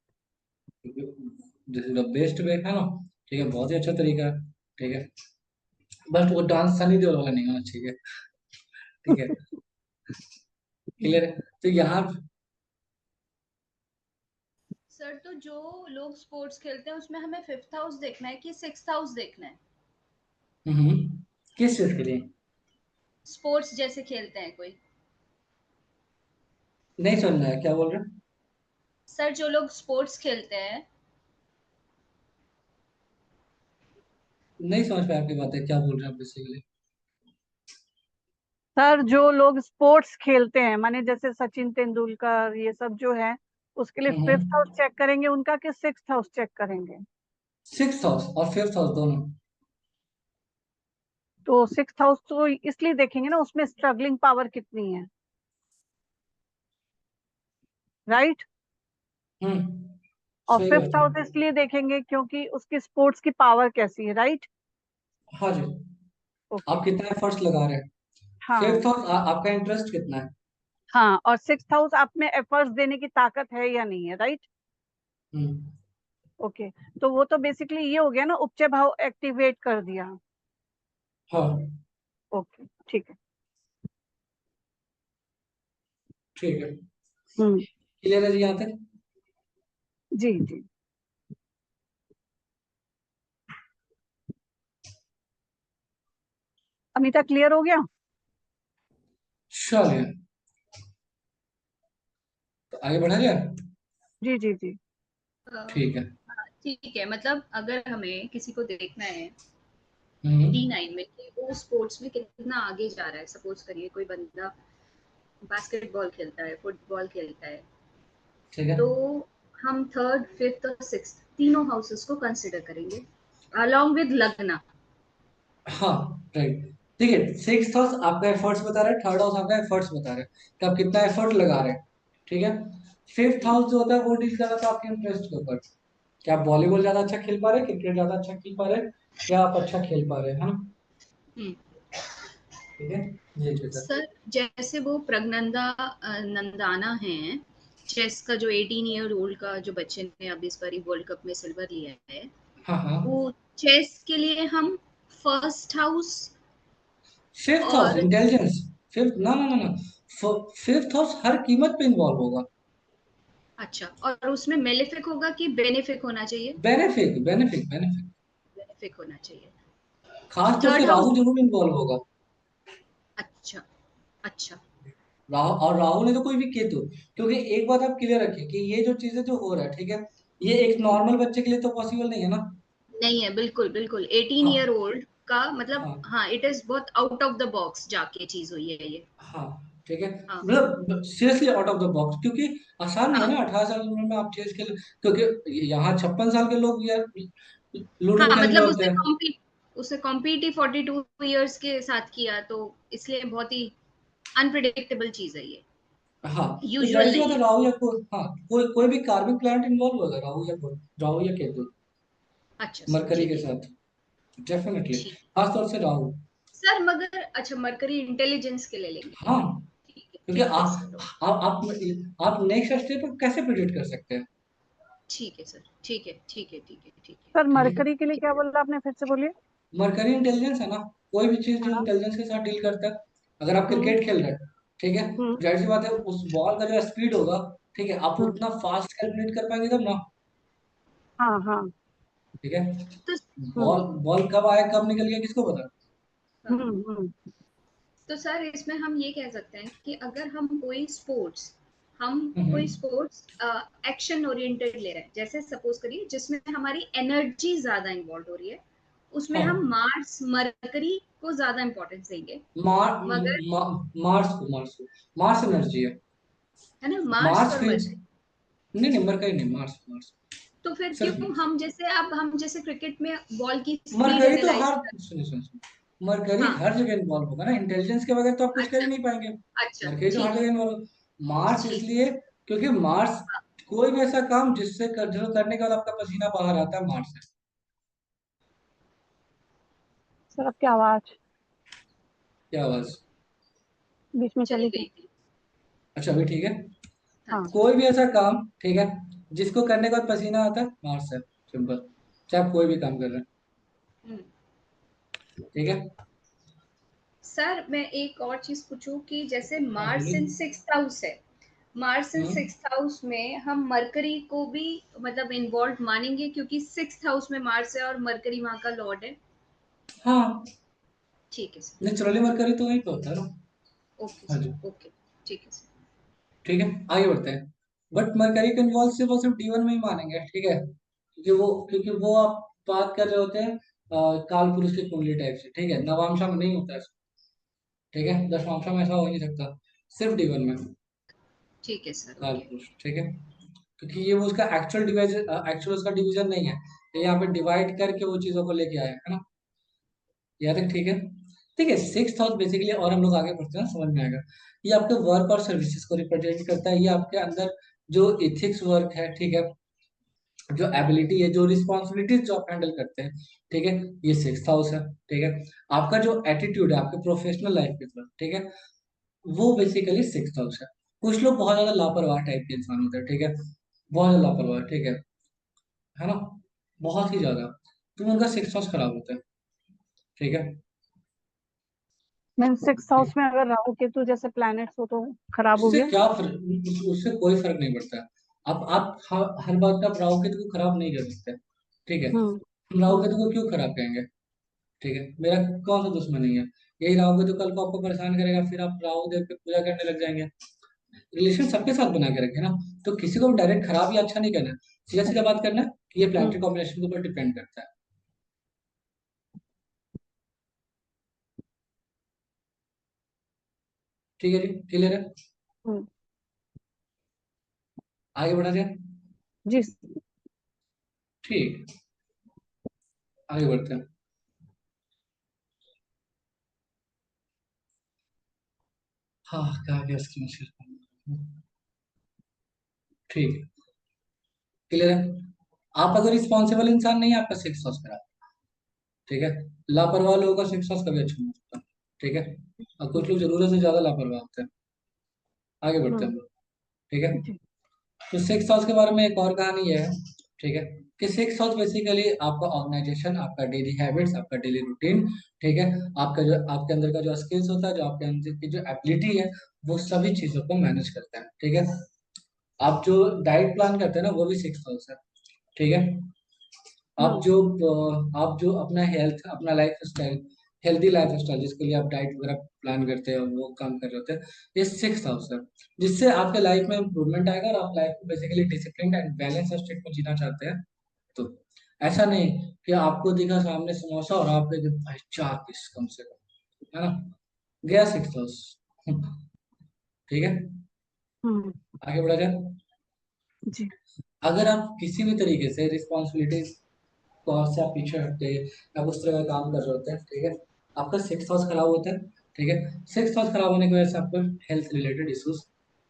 This is the best way, है ना, ठीक है, बहुत ही अच्छा तरीका है, ठीक है। बट वो डांस सनी देओल वाला नहीं होना चाहिए, ठीक है, क्लियर है। तो यहाँ सर तो जो लोग स्पोर्ट्स खेलते हैं उसमें हमें फिफ्थ हाउस देखना है कि सिक्स्थ हाउस देखना है? हम्म, किस चीज के लिए, स्पोर्ट्स जैसे खेलते हैं कोई। नहीं समझ में आया क्या बोल रहे हैं। सर जो लोग स्पोर्ट्स खेलते हैं। नहीं समझ पाया आपकी बात है, क्या बोल रहे हैं आप बेसिकली। सर जो लोग स्पोर्ट्स खेलते हैं माने जैसे सचिन तेंदुलकर ये सब जो है उसके लिए फिफ्थ हाउस हम्म, चेक करेंगे उनका कि सिक्स्थ हाउस चेक करेंगे। सिक्स हाउस और फिफ्थ हाउस दोनों, तो 6th हाउस तो इसलिए देखेंगे ना, उसमें स्ट्रगलिंग पावर कितनी है, राइट। और सही 5th बात है। हाउस इसलिए देखेंगे क्योंकि उसकी स्पोर्ट्स की पावर कैसी है, राइट। हाँ जी। ओके। आप कितना एफर्ट्स लगा रहे हैं। हाँ। फिफ्थ हाउस आपका इंटरेस्ट कितना है। हाँ, और 6th हाउस आप में एफर्ट्स देने की ताकत है या नहीं है, राइट। हम्म। ओके। तो वो तो बेसिकली ये हो गया ना, उपचय भाव एक्टिवेट कर दिया। हाँ ओके, ठीक है। ठीक है। हम्म। क्लियर है जी यहाँ तक। जी जी। अमिता, क्लियर हो गया? चलिए तो आगे बढ़ा जाए। जी जी जी। ठीक है। ठीक है, मतलब अगर हमें किसी को देखना है हम्म। D9 में कि वो स्पोर्ट्स में कितना आगे जा रहा है, सपोज करिए कोई बंदा बास्केटबॉल खेलता है, फुटबॉल खेलता है, ठीक है। तो हम थर्ड, फिफ्थ और सिक्स्थ तीनों हाउसेस को कंसिडर करेंगे अलोंग विद लग्ना। हाँ राइट। ठीक है, सिक्स हाउस आपका एफर्ट्स बता रहा है, थर्ड हाउस आपका एफर्ट्स बता रहा है कि आप कितना एफर्ट लगा रहे हैं। ठीक है। फिफ्थ हाउस जो होता है वो डील कर रहा था आपके इंटरेस्ट के ऊपर, कि आप वॉलीबॉल ज्यादा अच्छा खेल पा रहे हैं, क्रिकेट ज्यादा अच्छा खेल पा रहे हैं, या आप अच्छा खेल पा रहे हैं, है ना। हम्म। ठीक है। ये चीज है। सर जैसे वो प्रज्ञनंदा नंदाना हैं, चेस का जो 18 ईयर ओल्ड का जो बच्चे ने अभी इस बार वर्ल्ड कप में सिल्वर लिया है, हाँ हाँ। वो चेस के लिए हम फर्स्ट हाउस फिफ्थ हाउस और इंटेलिजेंस। फिफ्थ ना ना ना ना, फिफ्थ हाउस हर कीमत पे इन्वॉल्व होगा। अच्छा, और उसमें मेलेफिक होगा कि बेनिफिक होना चाहिए? Benefic benefic benefic. बेनिफिक होना चाहिए। खास तौर थर्ड से हाउस। राहु जरूर इन्वॉल्व होगा। अच्छा। अच्छा। राहु, और राहु ने तो कोई भी केतु, क्योंकि एक बात आप क्लियर रखिए कि ये जो चीजें जो हो रहा है, ठीक है, ये एक नॉर्मल बच्चे के लिए तो पॉसिबल नहीं है ना। नहीं है, बिल्कुल बिल्कुल 18 ईयर हाँ ओल्ड का मतलब, हाँ हाँ इट इज बहुत आउट ऑफ द बॉक्स जाके चीज हुई है ये। हाँ। ठीक है। हाँ। मतलब seriously out of the box, क्योंकि आसान नहीं है हाँ। ना 18 साल की उम्र में आप चेस खेल, क्योंकि यहाँ 56 साल के लोग यार लूडो हाँ खेल रहे मतलब होते हैं। उसने कॉम्पीट ही 42 ईयर्स के साथ किया, तो इसलिए बहुत ही अनप्रिडिक्टेबल चीज है ये। हाँ। तो जाहिर यूजुअल सी बात नहीं है, है। राहु या कोई, हाँ, कोई भी कार्मिक प्लैनेट इन्वॉल्व होगा, राहु या कोई, राहु या केतु, अच्छा सर, मरकरी के ठीक है। साथ, डेफिनेटली, ठीक। खासतौर से राहु। सर मगर अच्छा, मरकरी इंटेलिजेंस के ले लेंगे। हाँ, ठीक है, क्योंकि ठीक है सर। आप नेक्स्ट स्टेप पर कैसे प्रिडिक्ट कर सकते हैं। ठीक है सर, ठीक है, ठीक है, ठीक है, ठीक है। सर, ठीक है। मरकरी के लिए क्या बोला आपने, फिर से बोलिए। मरकरी इंटेलिजेंस है ना, कोई भी चीज जो हाँ। इंटेलिजेंस के साथ डील करता है। अगर आप हम्म। क्रिकेट खेल रहे हैं, ठीक है, हम्म। तो जाहिर सी बात है उस बॉल का जो स्पीड होगा, ठीक है, आप हम्म। उतना फास्ट कैलकुलेट कर पाएंगे तब ना। हाँ हाँ। ठीक है। तो हम्म। बॉल बॉल कब आया कब निकल गया किसको पता। हाँ, हम्म। तो सर इसमें हम ये कह सकते हैं कि अगर हम कोई हम्म। स्पोर्ट्स एक्शन ओरिएंटेड ले रहे हैं, जैसे सपोज करिए जिसमें हमारी एनर्जी ज्यादा इन्वॉल्व हो रही है, उसमें हाँ। हम मार्स मरकरी को ज्यादा इंपॉर्टेंस देंगे। मार मगर मा, मार्स को मार्स एनर्जी है। है ना, मार्स मार्स और फील्ड, मरकरी। नहीं नहीं, मरकरी नहीं, मार्स मार्स, तो फिर सिर्फ क्यों मार्स। हम जैसे क्रिकेट में बॉल की स्पीड मरकरी तो एनालाइज हर, कर। सुनिए सुनिए सुनिए, मरकरी हाँ। हर जगह इन्वॉल्व होगा ना, इंटेलिजेंस के बगैर तो आप कुछ कर ही अच्छा। नहीं पाएंगे। अच्छा, मरकरी तो हर ठीक है। जगह इन्वॉल्व। मार्स ठीक। इसलिए क्योंकि मार्स, हाँ। कोई भी ऐसा काम जो करने के बाद आपका पसीना बाहर आता है, मार्स है। सर, आपकी आवाज क्या आवाज। बीच में चली चली गई। गई थी। अच्छा अभी ठीक है। हाँ हाँ। जी। कोई भी ऐसा काम, ठीक है, जिसको करने के बाद पसीना आता है, मार्स है। सिंपल। चाहे आप कोई भी काम कर रहे हैं। हम्म। ठीक है। सर मैं एक और चीज पूछूं कि जैसे हाँ मार्स बोलिए। इन सिक्स्थ हाउस है, मार्स इन हम्म। सिक्स्थ हाउस में हम मरकरी को भी मतलब इन्वॉल्व मानेंगे, क्योंकि सिक्स्थ हाउस में मार्स है और मरकरी वहां का लॉर्ड है। हाँ, ठीक है सर। नेचुरली मरकरी तो वहीं पे होता है ना। ओके हाँ जी। Sir, okay. ठीक है सर। ठीक है, आगे बढ़ते हैं। बट मरकरी का इन्वॉल्व सिर्फ और सिर्फ D1 में ही मानेंगे, ठीक है, क्योंकि वो आप बात कर रहे होते हैं काल पुरुष की कुंडली टाइप से, ठीक है, नवांशा में नहीं होता है। ठीक है, दशमांशा में ऐसा हो ही नहीं सकता, सिर्फ D1 में ठीक है सर, काल ओके। पुरुष। ठीक है, क्योंकि ये वो उसका एक्चुअल उसका डिवीजन नहीं है, ये यहाँ पे डिवाइड करके वो चीजों को लेके आया है ना। यहाँ तक ठीक है। ठीक है। सिक्स हाउस बेसिकली, और हम लोग आगे बढ़ते हैं समझ में आएगा। ये आपके वर्क और सर्विसेज को रिप्रेजेंट करता है। ये आपके अंदर जो इथिक्स वर्क है, ठीक है, जो एबिलिटी है, जो रिस्पॉन्सिबिलिटीज जो आप हैंडल करते हैं, ठीक है, ये सिक्स हाउस है। ठीक है। आपका जो एटीट्यूड है आपके प्रोफेशनल लाइफ की तरफ, ठीक है, वो बेसिकली सिक्स हाउस है। कुछ लोग बहुत ज्यादा लापरवाह टाइप के इंसान होते हैं, ठीक है, बहुत ज्यादा लापरवाह, ठीक है ना, बहुत ही ज्यादा, तो उनका सिक्स हाउस खराब होता है। ठीक है। मीन सिक्स हाउस में अगर राहु केतु जैसे प्लैनेट्स हो तो खराब हो उससे गया। क्या फर्क, उससे कोई फर्क नहीं पड़ता। आप हर बात पे आप राहु केतु को खराब नहीं कर सकते। ठीक है। हम्म। हम राहु हम्म। केतु को क्यों खराब कहेंगे? ठीक है, मेरा कौन सा दुश्मन नहीं है? यही राहु केतु कल को आपको परेशान करेगा, फिर आप राहु देव की पूजा करने लग जाएंगे। रिलेशन सबके साथ बना के रखे ना, तो किसी को डायरेक्ट खराब या अच्छा नहीं करना, सीधा सीधा बात करना है कि ये प्लानिटरी हम्म। कॉम्बिनेशन के ऊपर डिपेंड करता है। ठीक है जी, क्लियर है? हम्म। आगे बढ़ा जाए। जी। ठीक, आगे बढ़ते हैं। हाँ, क्या गया स्क्रीन शेयर। ठीक, क्लियर है। आप अगर रिस्पॉन्सिबल इंसान नहीं है, आपका सिक्स हाउस खराब। ठीक है। लापरवाह लोगों का सिक्स हाउस कभी अच्छा नहीं होता। ठीक है। और कुछ लोग जरूरत से ज्यादा लापरवाह होते हैं। आगे बढ़ते हैं हम्म। हम लोग। ठीक है। जी। तो सिक्स हाउस के बारे में एक और कहानी ये है, ठीक है, कि सिक्स हाउस बेसिकली आपका ऑर्गेनाइजेशन, आपका डेली हैबिट्स, आपका डेली रूटीन, ठीक है, आपका जो आपके अंदर का जो स्किल्स होता है, जो आपके अंदर की जो एबिलिटी है, वो सभी चीजों को मैनेज करता है। ठीक है। आप जो डाइट प्लान करते हैं ना, वो भी सिक्स हाउस है। ठीक है। आप हम्म। जो आप जो अपना हेल्थ, अपना life style, healthy life style जिसके लिए आप डाइट वगैरह प्लान करते हैं और वो काम कर रहे होते हैं, ये सिक्स हाउस है। जिससे आपके लाइफ में इंप्रूवमेंट आएगा और आप लाइफ को basically discipline and balance state में जीना चाहते हैं। तो ऐसा नहीं कि आपको दिखा सामने समोसा और आप कहे भाई चार पीस कम से कम, है ना, गया सिक्स हाउस। ठीक है। हम्म। आगे बढ़ा जाए। जी। अगर आप किसी भी तरीके से रिस्पॉन्सिबिलिटीज को से आप पीछे हटते हैं या उस तरह का काम कर रहे होते हैं, ठीक है, आपका सिक्स हाउस खराब होता है। ठीक है। सिक्स हाउस खराब होने की वजह से आपको हेल्थ रिलेटेड इश्यूज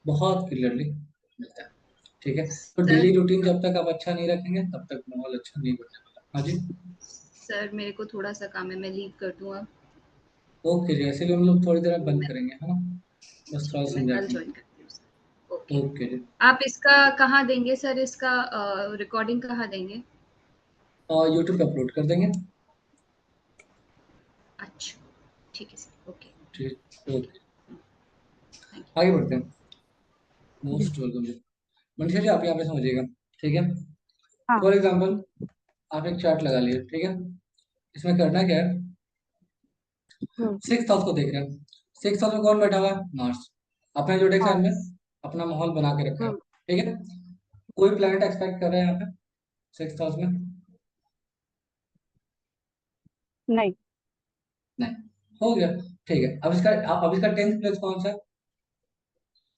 बहुत क्लियरली मिलता है। ठीक है। तो सर डेली रूटीन जब तक आप अच्छा नहीं रखेंगे तब तक माहौल अच्छा नहीं बनने वाला। हाँ जी। सर मेरे को थोड़ा सा काम है, मैं लीव कर दूँ अब। ओके जी, ऐसे भी हम लोग थोड़ी देर में बंद मैं करेंगे, है ना, बस थोड़ा मैं समझा कल के। ज्वाइन करती हूँ सर। ओके। ओके जी। आप इसका कहाँ देंगे सर, इसका रिकॉर्डिंग कहाँ देंगे? और यूट्यूब पे अपलोड कर देंगे। अच्छा, ठीक है सर, ओके। ठीक, ओके। थैंक आगे बढ़ते हैं। जी। मोस्ट वेलकम जी। मनीषा जी, आप यहाँ पे समझिएगा। ठीक है। हाँ। फॉर एग्जाम्पल, आप एक चार्ट लगा लिए, ठीक है, इसमें करना क्या है, हम्म। सिक्स हाउस को देख रहे हैं। सिक्स हाउस में कौन बैठा हुआ है? मार्स। अपने जोडिक हाँ। साइन में अपना माहौल बना के रखा है। हम्म। ठीक है। कोई प्लैनेट एक्सपेक्ट कर रहे हैं यहाँ पे सिक्स हाउस में? नहीं। नहीं। हो गया। ठीक है। अब इसका टेंथ प्लेस कौन सा है?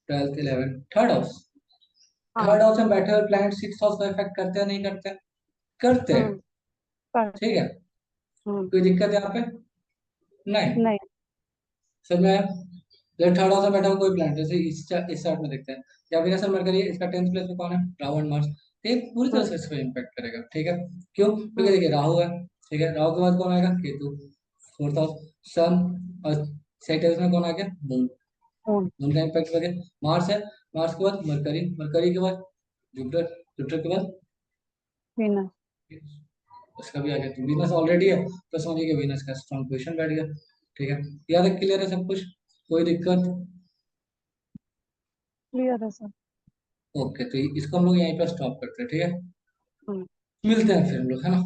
Twelfth, eleven, third house. हाँ। थर्ड हाउस में बैठे हुए प्लैनेट सिक्स हाउस को इफेक्ट करते हैं नहीं करते? करते हैं। हम्म। करते ठीक हैं। है। हम्म। कोई दिक्कत है यहाँ पे? नहीं। नहीं। सर मैं जब थर्ड हाउस में बैठा हुआ कोई प्लैनेट, जैसे इस चार्ट में देखते हैं, या फिर सर मरकरी, इसका टेंथ प्लेस पे कौन है? Rahu and Mars. ये पूरी तरह हम्म। से इसको इम्पैक्ट करेगा। ठीक है। क्यों? क्योंकि हम्म। देखिए राहु है, ठीक है, राहु के बाद कौन आएगा? केतु, फोर्थ हाउस, सन, और सेकंड हाउस में कौन आ गया? मून। हम्म। मून का इम्पैक्ट वगैरह। मार्स है, मार्स के बाद मरकरी, मरकरी के बाद जुपिटर, जुपिटर के बाद वीनस। उसका भी आ गया। तो वीनस ऑलरेडी है, तो समझिए कि वीनस का स्ट्रॉन्ग पोजिशन बैठ गया। ठीक है। याद है, क्लियर है सब कुछ, कोई दिक्कत? क्लियर है सर। ओके, तो इसको हम लोग यहीं पर स्टॉप करते हैं। ठीक है। हम्म। मिलते हैं फिर हम लोग, है ना।